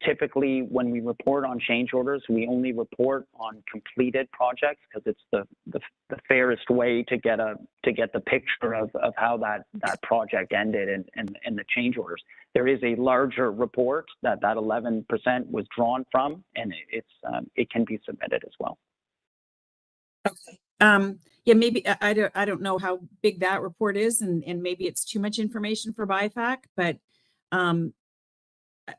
Typically, when we report on change orders, we only report on completed projects because it's the fairest way to get the picture of how that project ended and the change orders. There is a larger report that 11% was drawn from, and it can be submitted as well. Okay. Yeah, maybe I don't know how big that report is, and maybe it's too much information for BIFAC, but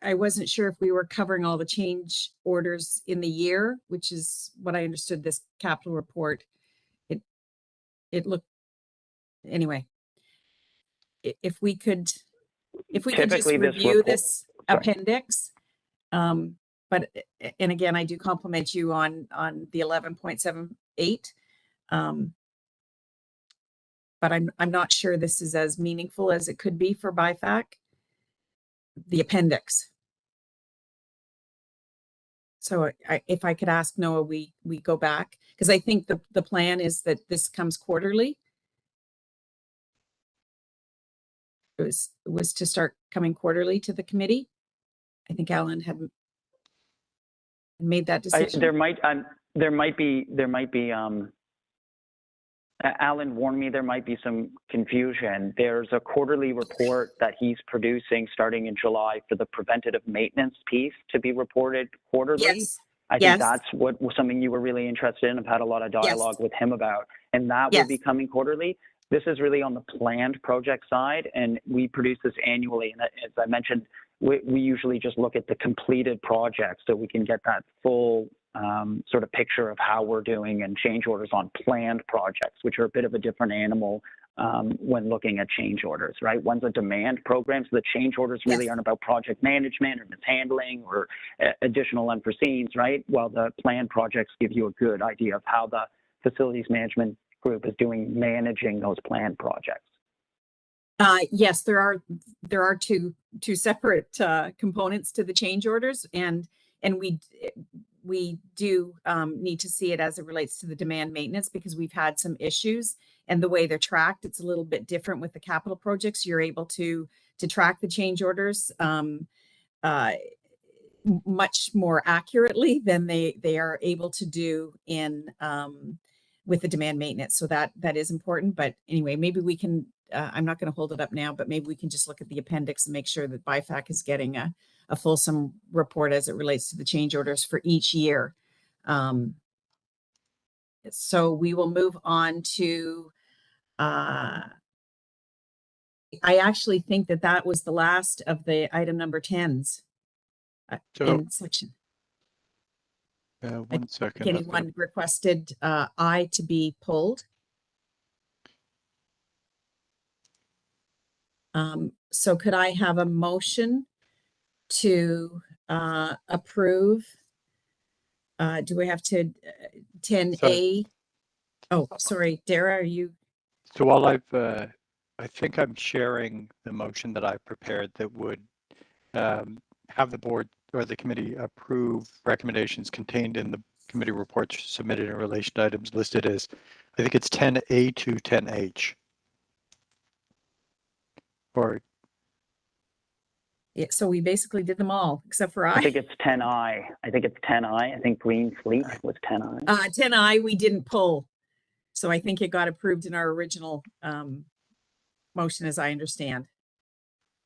I wasn't sure if we were covering all the change orders in the year, which is what I understood this capital report. it looked, anyway. If we could just Typically, this review report- this appendix, but, and again, I do compliment you on the 11.78. But I'm not sure this is as meaningful as it could be for BIFAC, the appendix. So if I could ask Noah, we go back, because I think the plan is that this comes quarterly. It was to start coming quarterly to the committee. I think Alan had made that decision. There might be. Alan warned me there might be some confusion. There's a quarterly report that he's producing starting in July for the preventative maintenance piece to be reported quarterly. Yes. I think that's what was something you were really interested in. I've had a lot of dialogue with him about, and that will be coming quarterly. This is really on the planned project side, and we produce this annually. And as I mentioned, we usually just look at the completed projects so we can get that full sort of picture of how we're doing, and change orders on planned projects, which are a bit of a different animal when looking at change orders, right? One's a demand program, so the change orders really aren't about project management or mishandling or additional unforeseens, right? While the planned projects give you a good idea of how the facilities management group is doing managing those planned projects. Yes, there are two separate components to the change orders, and we do need to see it as it relates to the demand maintenance, because we've had some issues, and the way they're tracked, it's a little bit different with the capital projects. You're able to track the change orders much more accurately than they are able to do in with the demand maintenance. So that is important. But anyway, maybe we can, I'm not going to hold it up now, but maybe we can just look at the appendix and make sure that BIFAC is getting a fulsome report as it relates to the change orders for each year. So we will move on to, I actually think that was the last of the item number 10s in section. 1 second. Anyone requested I to be pulled? So could I have a motion to approve? Do we have to 10A? Oh, sorry, Dara, are you? So while I think I'm sharing the motion that I prepared that would have the board or the committee approve recommendations contained in the committee reports submitted in relation to items listed as, I think it's 10A to 10H. Or Yeah, so we basically did them all except for I think it's 10I. I think it's 10I. I think Green Fleet was 10I. 10I we didn't pull. So I think it got approved in our original motion, as I understand.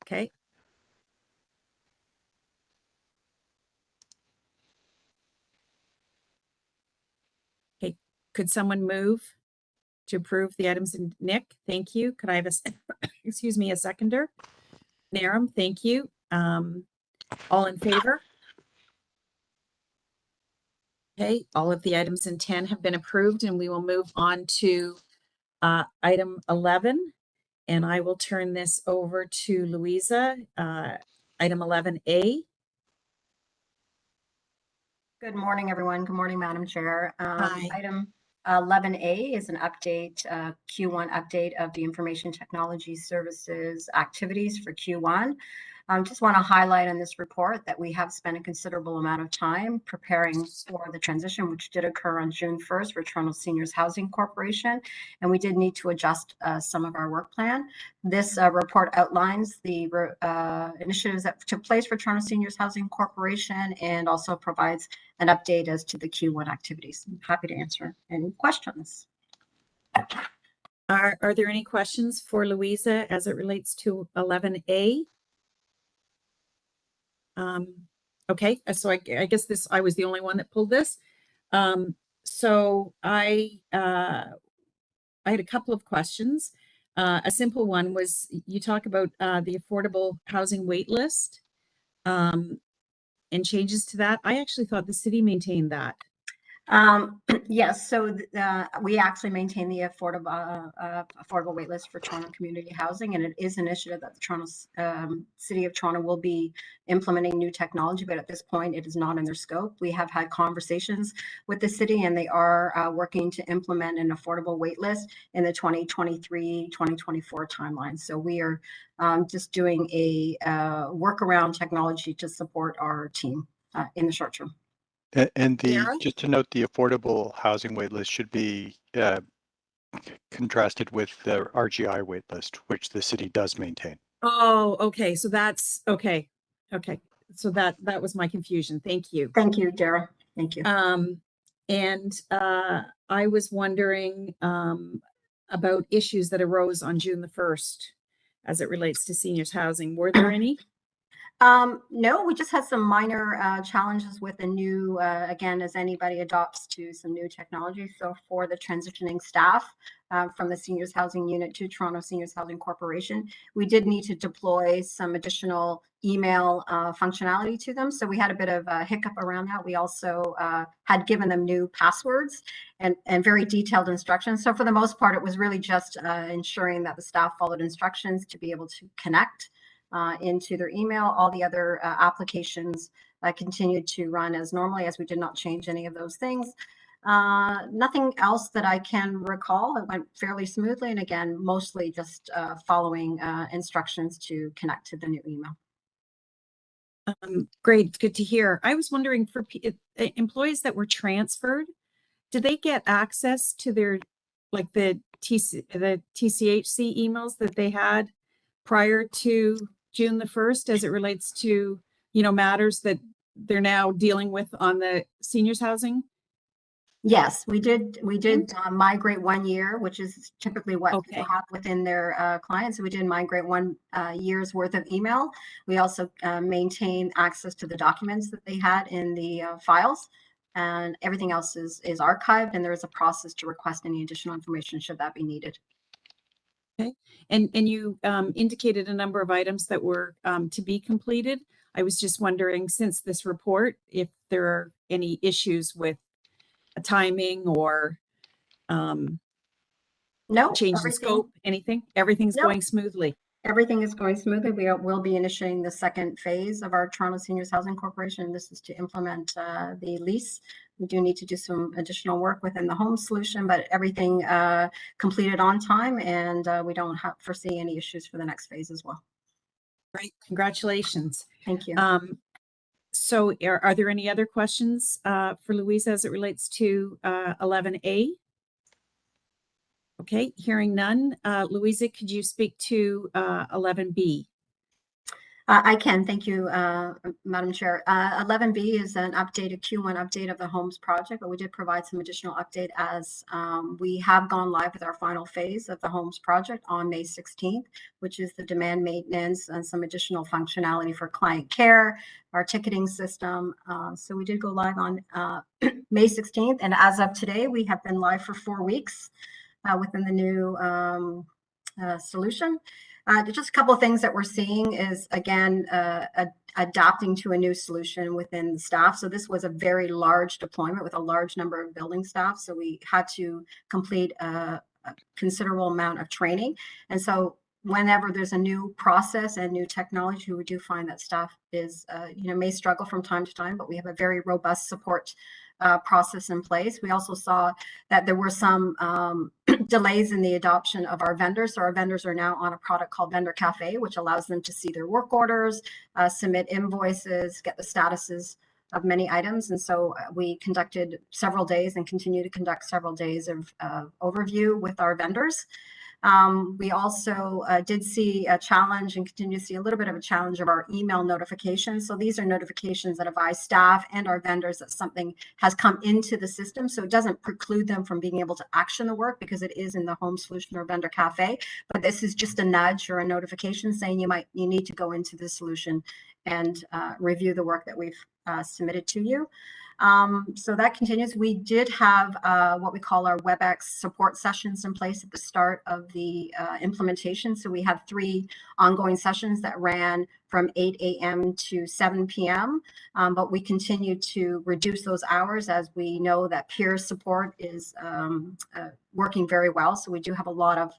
Okay. Okay, could someone move to approve the items? In Nick, thank you. Could I have a, excuse me, a seconder? Naram, thank you. All in favor? Okay, all of the items in 10 have been approved, and we will move on to item 11. And I will turn this over to Louisa. Item 11A. Good morning, everyone. Good morning, Madam Chair. Hi. Item 11A is an update, Q1 update of the Information Technology Services activities for Q1. Just want to highlight in this report that we have spent a considerable amount of time preparing for the transition, which did occur on June 1st for Toronto Seniors Housing Corporation, and we did need to adjust some of our work plan. This report outlines the initiatives that took place for Toronto Seniors Housing Corporation, and also provides an update as to the Q1 activities. I'm happy to answer any questions. Are there any questions for Louisa as it relates to 11A? Okay, so I guess I was the only one that pulled this. So I had a couple of questions. A simple one was, you talk about the affordable housing wait list and changes to that. I actually thought the city maintained that. Yes, so we actually maintain the affordable waitlist for Toronto community housing, and it is an initiative that the Toronto City of Toronto will be implementing new technology, but at this point it is not in their scope. We have had conversations with the city, and they are working to implement an affordable waitlist in the 2023-2024 timeline. So we are just doing a workaround technology to support our team in the short term. And Darren? just to note, the affordable housing waitlist should be contrasted with the RGI waitlist, which the city does maintain. Oh, okay. So that's okay. Okay. So that was my confusion. Thank you. Thank you, Dara. Thank you. I was wondering about issues that arose on June the 1st as it relates to seniors housing. Were there any? No, we just had some minor challenges with the new, again, as anybody adopts to some new technology. So for the transitioning staff from the Seniors Housing Unit to Toronto Seniors Housing Corporation, we did need to deploy some additional email functionality to them. So we had a bit of a hiccup around that. We also had given them new passwords and very detailed instructions. So for the most part, it was really just ensuring that the staff followed instructions to be able to connect into their email. All the other applications continued to run as normally, as we did not change any of those things. Nothing else that I can recall. It went fairly smoothly, and again, mostly just following instructions to connect to the new email. Great, good to hear. I was wondering, for employees that were transferred, did they get access to their, like the TCHC emails that they had prior to June the 1st, as it relates to, matters that they're now dealing with on the seniors housing? Yes, we did migrate 1 year, which is typically what people have within their clients. So we did migrate 1 year's worth of email. We also maintain access to the documents that they had in the files, and everything else is archived, and there is a process to request any additional information should that be needed. Okay, and you indicated a number of items that were to be completed. I was just wondering, since this report, if there are any issues with timing or no change in scope, anything? Everything's going smoothly. Everything is going smoothly. We will be initiating the second phase of our Toronto Seniors Housing Corporation. This is to implement the lease. We do need to do some additional work within the home solution, but everything completed on time, and we don't foresee any issues for the next phase as well. Great, congratulations. Thank you. So are there any other questions for Louise as it relates to 11A? Okay, hearing none. Louisa, could you speak to 11B? I can, thank you, Madam Chair. 11B is an updated Q1 update of the homes project, but we did provide some additional update as we have gone live with our final phase of the homes project on May 16th, which is the demand maintenance and some additional functionality for client care, our ticketing system. So we did go live on May 16th, and as of today, we have been live for 4 weeks within the new solution. Just a couple of things that we're seeing is, again, adapting to a new solution within the staff. So this was a very large deployment with a large number of building staff. So we had to complete a considerable amount of training. And so whenever there's a new process and new technology, we do find that staff is, may struggle from time to time, but we have a very robust support process in place. We also saw that there were some delays in the adoption of our vendors. So our vendors are now on a product called Vendor Cafe, which allows them to see their work orders, submit invoices, get the statuses of many items. And so we conducted several days and continue to conduct several days of overview with our vendors. We also did see a challenge and continue to see a little bit of a challenge of our email notifications. So these are notifications that advise staff and our vendors that something has come into the system. So it doesn't preclude them from being able to action the work because it is in the home solution or Vendor Cafe. But this is just a nudge or a notification saying you need to go into the solution and review the work that we've submitted to you. So that continues. We did have what we call our Webex support sessions in place at the start of the implementation. So we had 3 ongoing sessions that ran from 8 a.m. to 7 p.m. But we continue to reduce those hours as we know that peer support is working very well. So we do have a lot of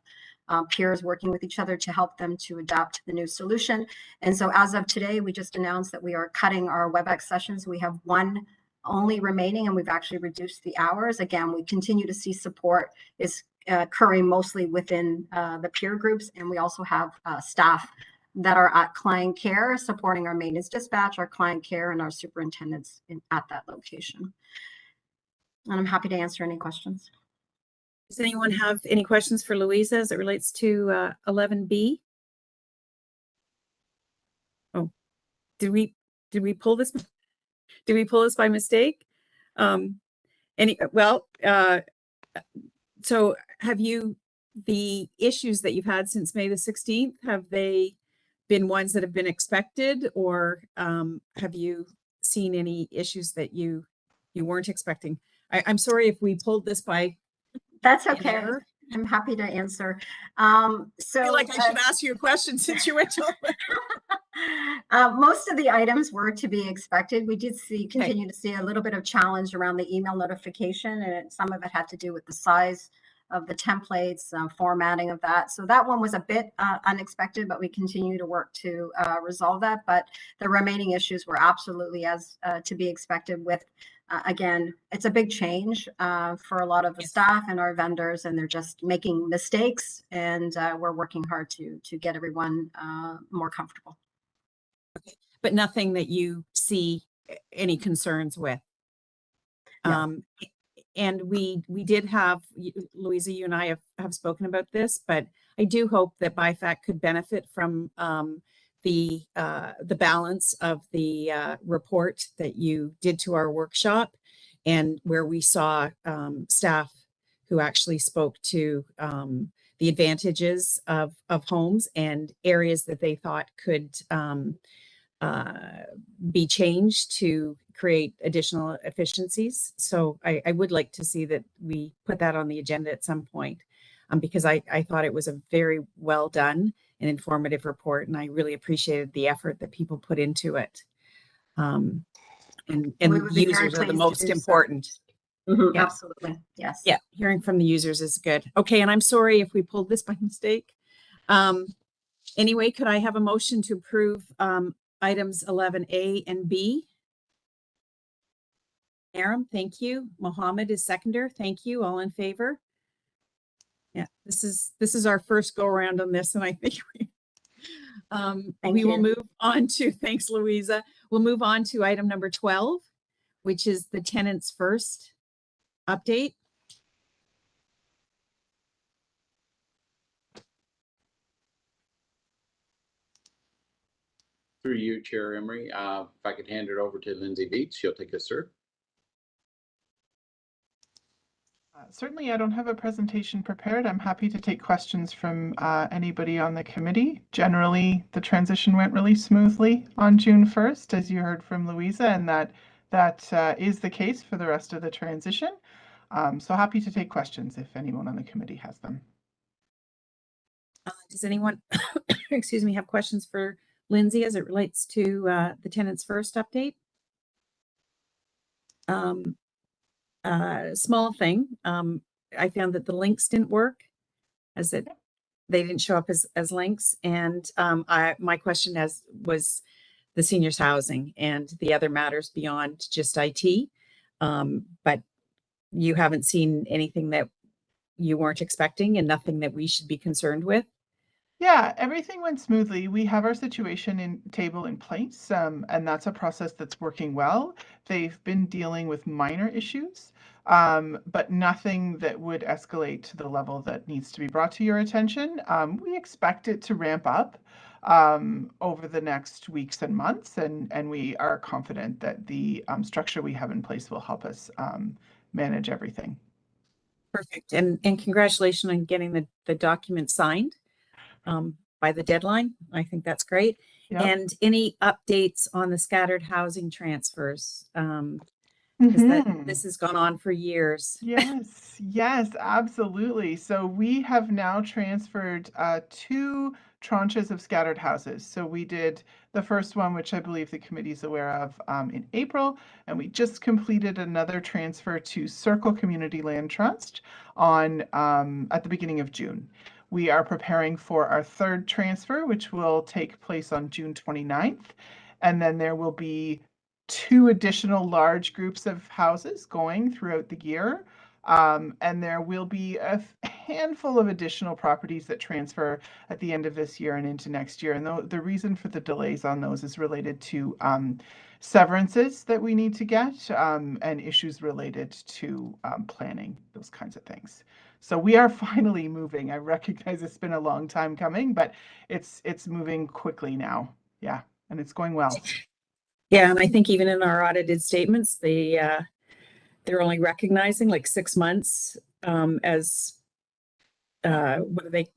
peers working with each other to help them to adapt to the new solution. And so as of today, we just announced that we are cutting our Webex sessions. We have 1 only remaining, and we've actually reduced the hours. Again, we continue to see support is occurring mostly within the peer groups, and we also have staff that are at client care supporting our maintenance dispatch, our client care, and our superintendents at that location. And I'm happy to answer any questions. Does anyone have any questions for Louisa as it relates to 11B? Oh, did we pull this? Did we pull this by mistake? So have you, the issues that you've had since May the 16th, have they been ones that have been expected, or have you seen any issues that you weren't expecting? I'm sorry if we pulled this by. That's okay. I'm happy to answer. I feel like I should ask you a question since you went to most of the items were to be expected. We did continue to see a little bit of challenge around the email notification, and some of it had to do with the size of the templates, formatting of that. So that one was a bit unexpected, but we continue to work to resolve that. But the remaining issues were absolutely as to be expected with, again, it's a big change for a lot of the staff and our vendors, and they're just making mistakes, and we're working hard to get everyone more comfortable. Okay. But nothing that you see any concerns with. Yeah. And we did have, Louisa, you and I have spoken about this, but I do hope that BIFAC could benefit from the balance of the report that you did to our workshop, and where we saw staff who actually spoke to the advantages of homes and areas that they thought could be changed to create additional efficiencies. So I would like to see that we put that on the agenda at some point, because I thought it was a very well done and informative report, and I really appreciated the effort that people put into it. And users are the most important. Mm-hmm, yeah. Absolutely, yes. Yeah, hearing from the users is good. Okay, and I'm sorry if we pulled this by mistake. Anyway, could I have a motion to approve items 11A and B? Aram, thank you. Mohammed is seconder. Thank you. All in favor? Yeah, this is our first go around on this, and I think we will move on to, thanks, Louisa. We'll move on to item number 12, which is the tenants first update. Through you, Chair Emery, if I could hand it over to Lindsay Beats, she'll take us through. Certainly, I don't have a presentation prepared. I'm happy to take questions from anybody on the committee. Generally, the transition went really smoothly on June 1st, as you heard from Louisa, and that is the case for the rest of the transition. So happy to take questions if anyone on the committee has them. Does anyone, excuse me, have questions for Lindsay as it relates to the tenants first update? Small thing. I found that the links didn't work, they didn't show up as links. And my question was the seniors housing and the other matters beyond just IT. But you haven't seen anything that you weren't expecting, and nothing that we should be concerned with? Yeah, everything went smoothly. We have our situation table in place, and that's a process that's working well. They've been dealing with minor issues, but nothing that would escalate to the level that needs to be brought to your attention. We expect it to ramp up over the next weeks and months, and we are confident that the structure we have in place will help us manage everything. Perfect. And congratulations on getting the document signed by the deadline. I think that's great. Yep. And any updates on the scattered housing transfers? Because this has gone on for years. Yes, yes, absolutely. So we have now transferred 2 tranches of scattered houses. So we did the first one, which I believe the committee is aware of, in April, and we just completed another transfer to Circle Community Land Trust on at the beginning of June. We are preparing for our third transfer, which will take place on June 29th, and then there will be 2 additional large groups of houses going throughout the year. And there will be a handful of additional properties that transfer at the end of this year and into next year. And the reason for the delays on those is related to severances that we need to get and issues related to planning, those kinds of things. So we are finally moving. I recognize it's been a long time coming, but it's moving quickly now. Yeah, and it's going well. Yeah, and I think even in our audited statements, they're only recognizing like 6 months as what are they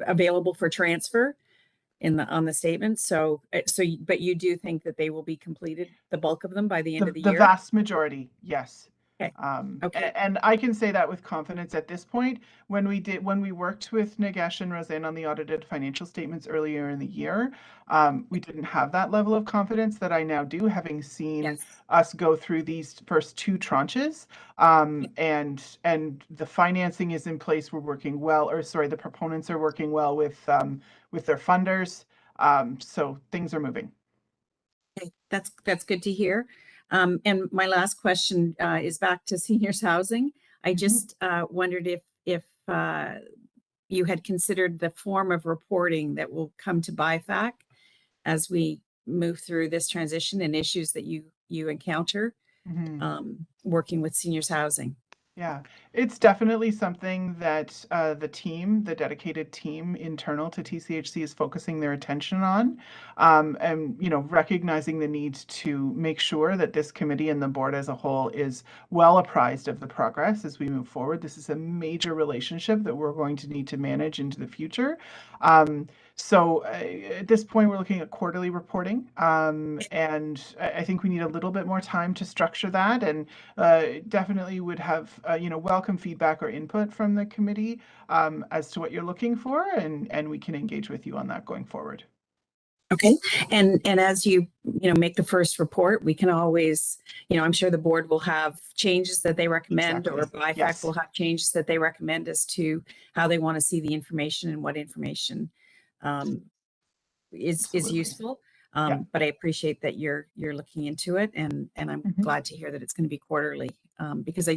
available for transfer on the statement. So but you do think that they will be completed, the bulk of them, by the end of the year? The vast majority, yes. Okay. Okay. And I can say that with confidence at this point. When we worked with Nagesh and Roseanne on the audited financial statements earlier in the year, we didn't have that level of confidence that I now do, having seen us go through these first 2 tranches. And the financing is in place. We're working well, or sorry, the proponents are working well with their funders. So things are moving. Okay, that's good to hear. And my last question is back to seniors housing. I just wondered if you had considered the form of reporting that will come to BIFAC as we move through this transition and issues that you encounter working with seniors housing. Yeah, it's definitely something that the dedicated team internal to TCHC is focusing their attention on, and recognizing the need to make sure that this committee and the board as a whole is well apprised of the progress as we move forward. This is a major relationship that we're going to need to manage into the future. So at this point, we're looking at quarterly reporting, and I think we need a little bit more time to structure that, and definitely would have welcome feedback or input from the committee as to what you're looking for, and we can engage with you on that going forward. Okay, and as you make the first report, we can always, I'm sure the board will have changes that they recommend, or BIFAC will have changes that they recommend as to how they want to see the information and what information is useful. But I appreciate that you're looking into it, and I'm glad to hear that it's going to be quarterly, because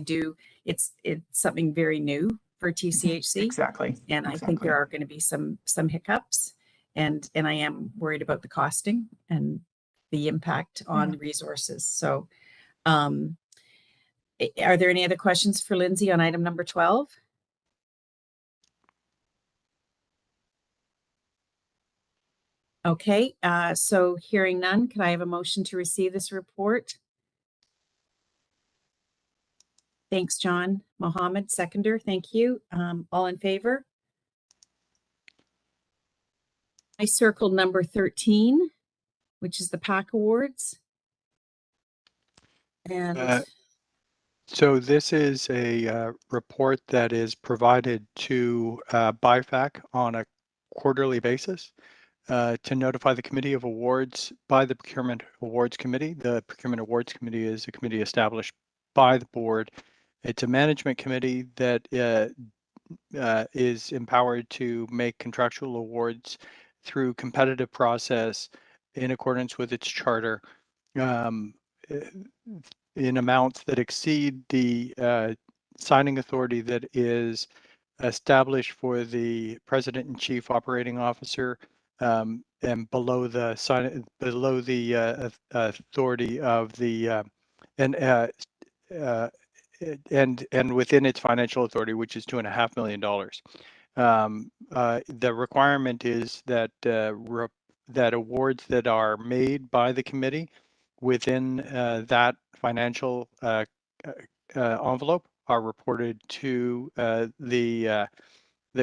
it's something very new for TCHC. Exactly. And I think there are going to be some hiccups, and I am worried about the costing and the impact on resources. So are there any other questions for Lindsay on item number 12? Okay, so hearing none, can I have a motion to receive this report? Thanks, John. Mohammed, seconder, thank you. All in favor? I circled number 13, which is the PAC Awards. And so this is a report that is provided to BIFAC on a quarterly basis to notify the Committee of Awards by the Procurement Awards Committee. The Procurement Awards Committee is a committee established by the board. It's a management committee that is empowered to make contractual awards through competitive process in accordance with its charter in amounts that exceed the signing authority that is established for the President and Chief Operating Officer, and below the authority of the and within its financial authority, which is $2.5 million. The requirement is that that awards that are made by the committee within that financial envelope are reported to the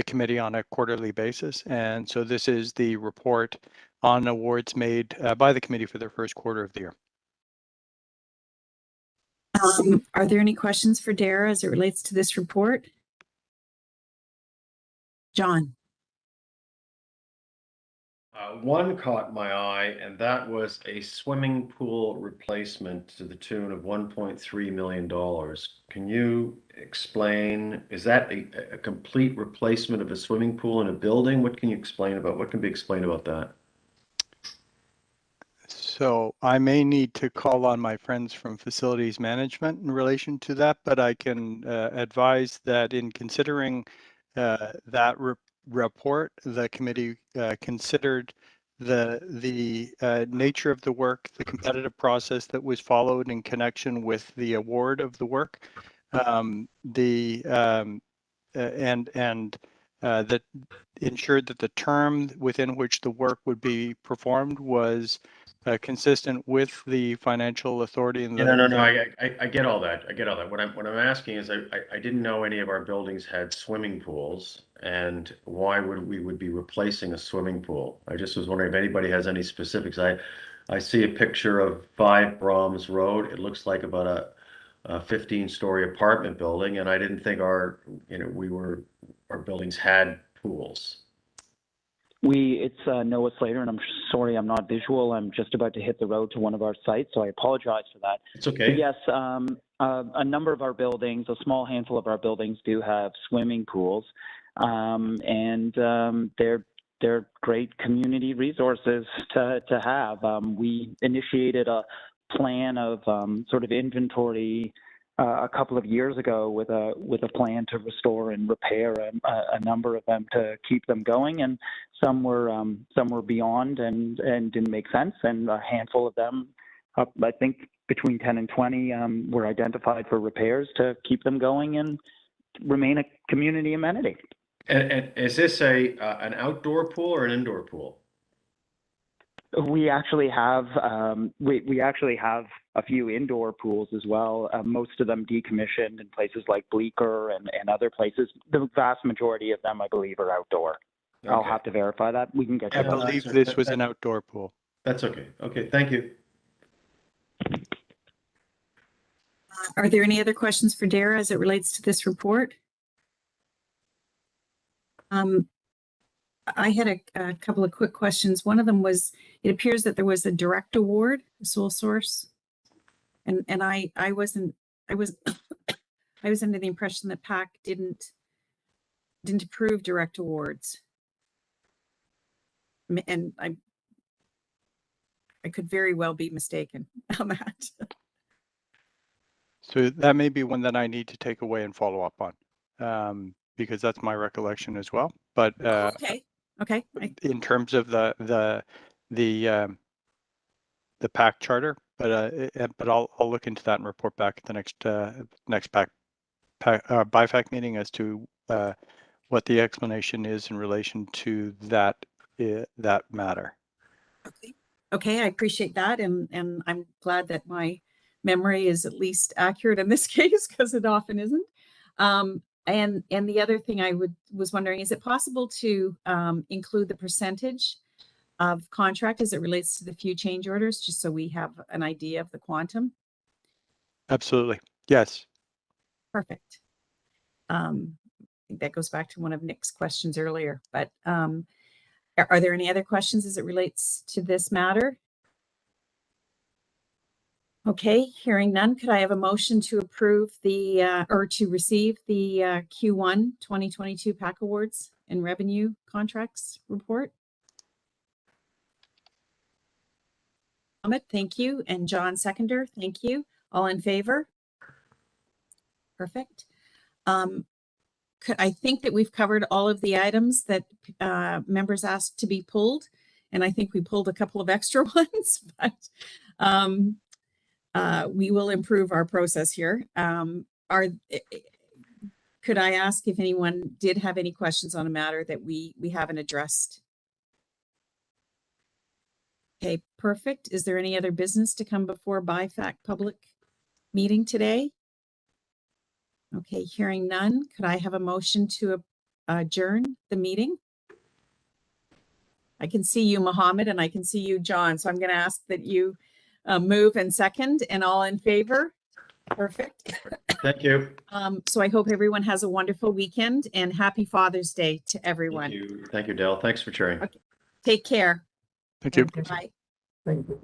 committee on a quarterly basis. And so this is the report on awards made by the committee for their first quarter of the year. Are there any questions for Dara as it relates to this report? John. One caught my eye, and that was a swimming pool replacement to the tune of $1.3 million. Can you explain, is that a complete replacement of a swimming pool in a building? What can you explain about, what can be explained about that? So I may need to call on my friends from facilities management in relation to that, but I can advise that in considering that report, the committee considered the nature of the work, the competitive process that was followed in connection with the award of the work, that ensured that the term within which the work would be performed was consistent with the financial authority and No. I get all that. I get all that. What I'm asking is, I didn't know any of our buildings had swimming pools, and why would we be replacing a swimming pool? I just was wondering if anybody has any specifics. I see a picture of 5 Brahms Road. It looks like about a 15-story apartment building, and I didn't think our buildings had pools. It's Noah Slater, and I'm sorry I'm not visual. I'm just about to hit the road to one of our sites, so I apologize for that. It's okay. But yes, a number of our buildings, a small handful of our buildings do have swimming pools, and they're great community resources to have. We initiated a plan of sort of inventory a couple of years ago with a plan to restore and repair a number of them to keep them going, and some were beyond and didn't make sense, and a handful of them, I think between 10 and 20, were identified for repairs to keep them going and remain a community amenity. And is this an outdoor pool or an indoor pool? We actually have we actually have a few indoor pools as well. Most of them decommissioned in places like Bleecker and other places. The vast majority of them, I believe, are outdoor. Okay. I'll have to verify that. We can get. I believe this was an outdoor pool. That's okay. Okay, thank you. Are there any other questions for Dara as it relates to this report? I had a couple of quick questions. One of them was, it appears that there was a direct award, a sole source, and I was under the impression that PAC didn't approve direct awards, and I could very well be mistaken on that. So that may be one that I need to take away and follow up on, because that's my recollection as well. But okay. In terms of the PAC charter, but I'll look into that and report back at the next BIFAC meeting as to what the explanation is in relation to that matter. Okay, I appreciate that, and I'm glad that my memory is at least accurate in this case, because it often isn't. And the other thing I was wondering, is it possible to include the percentage of contract as it relates to the few change orders, just so we have an idea of the quantum? Absolutely, yes. Perfect. I think that goes back to one of Nick's questions earlier, but are there any other questions as it relates to this matter? Okay, hearing none, could I have a motion to approve or to receive the Q1 2022 PAC Awards and Revenue Contracts report? Ahmed, thank you. And John Seconder, thank you. All in favor? Perfect. I think that we've covered all of the items that members asked to be pulled, and I think we pulled a couple of extra ones, but we will improve our process here. Could I ask if anyone did have any questions on a matter that we haven't addressed? Okay, perfect. Is there any other business to come before BIFAC public meeting today? Okay, hearing none, could I have a motion to adjourn the meeting? I can see you, Mohammed, and I can see you, John. So I'm going to ask that you move and second, and all in favor. Perfect. Thank you. So I hope everyone has a wonderful weekend, and happy Father's Day to everyone. Thank you, Dale. Thanks for sharing. Okay. Take care. Thank you. Bye. Thank you.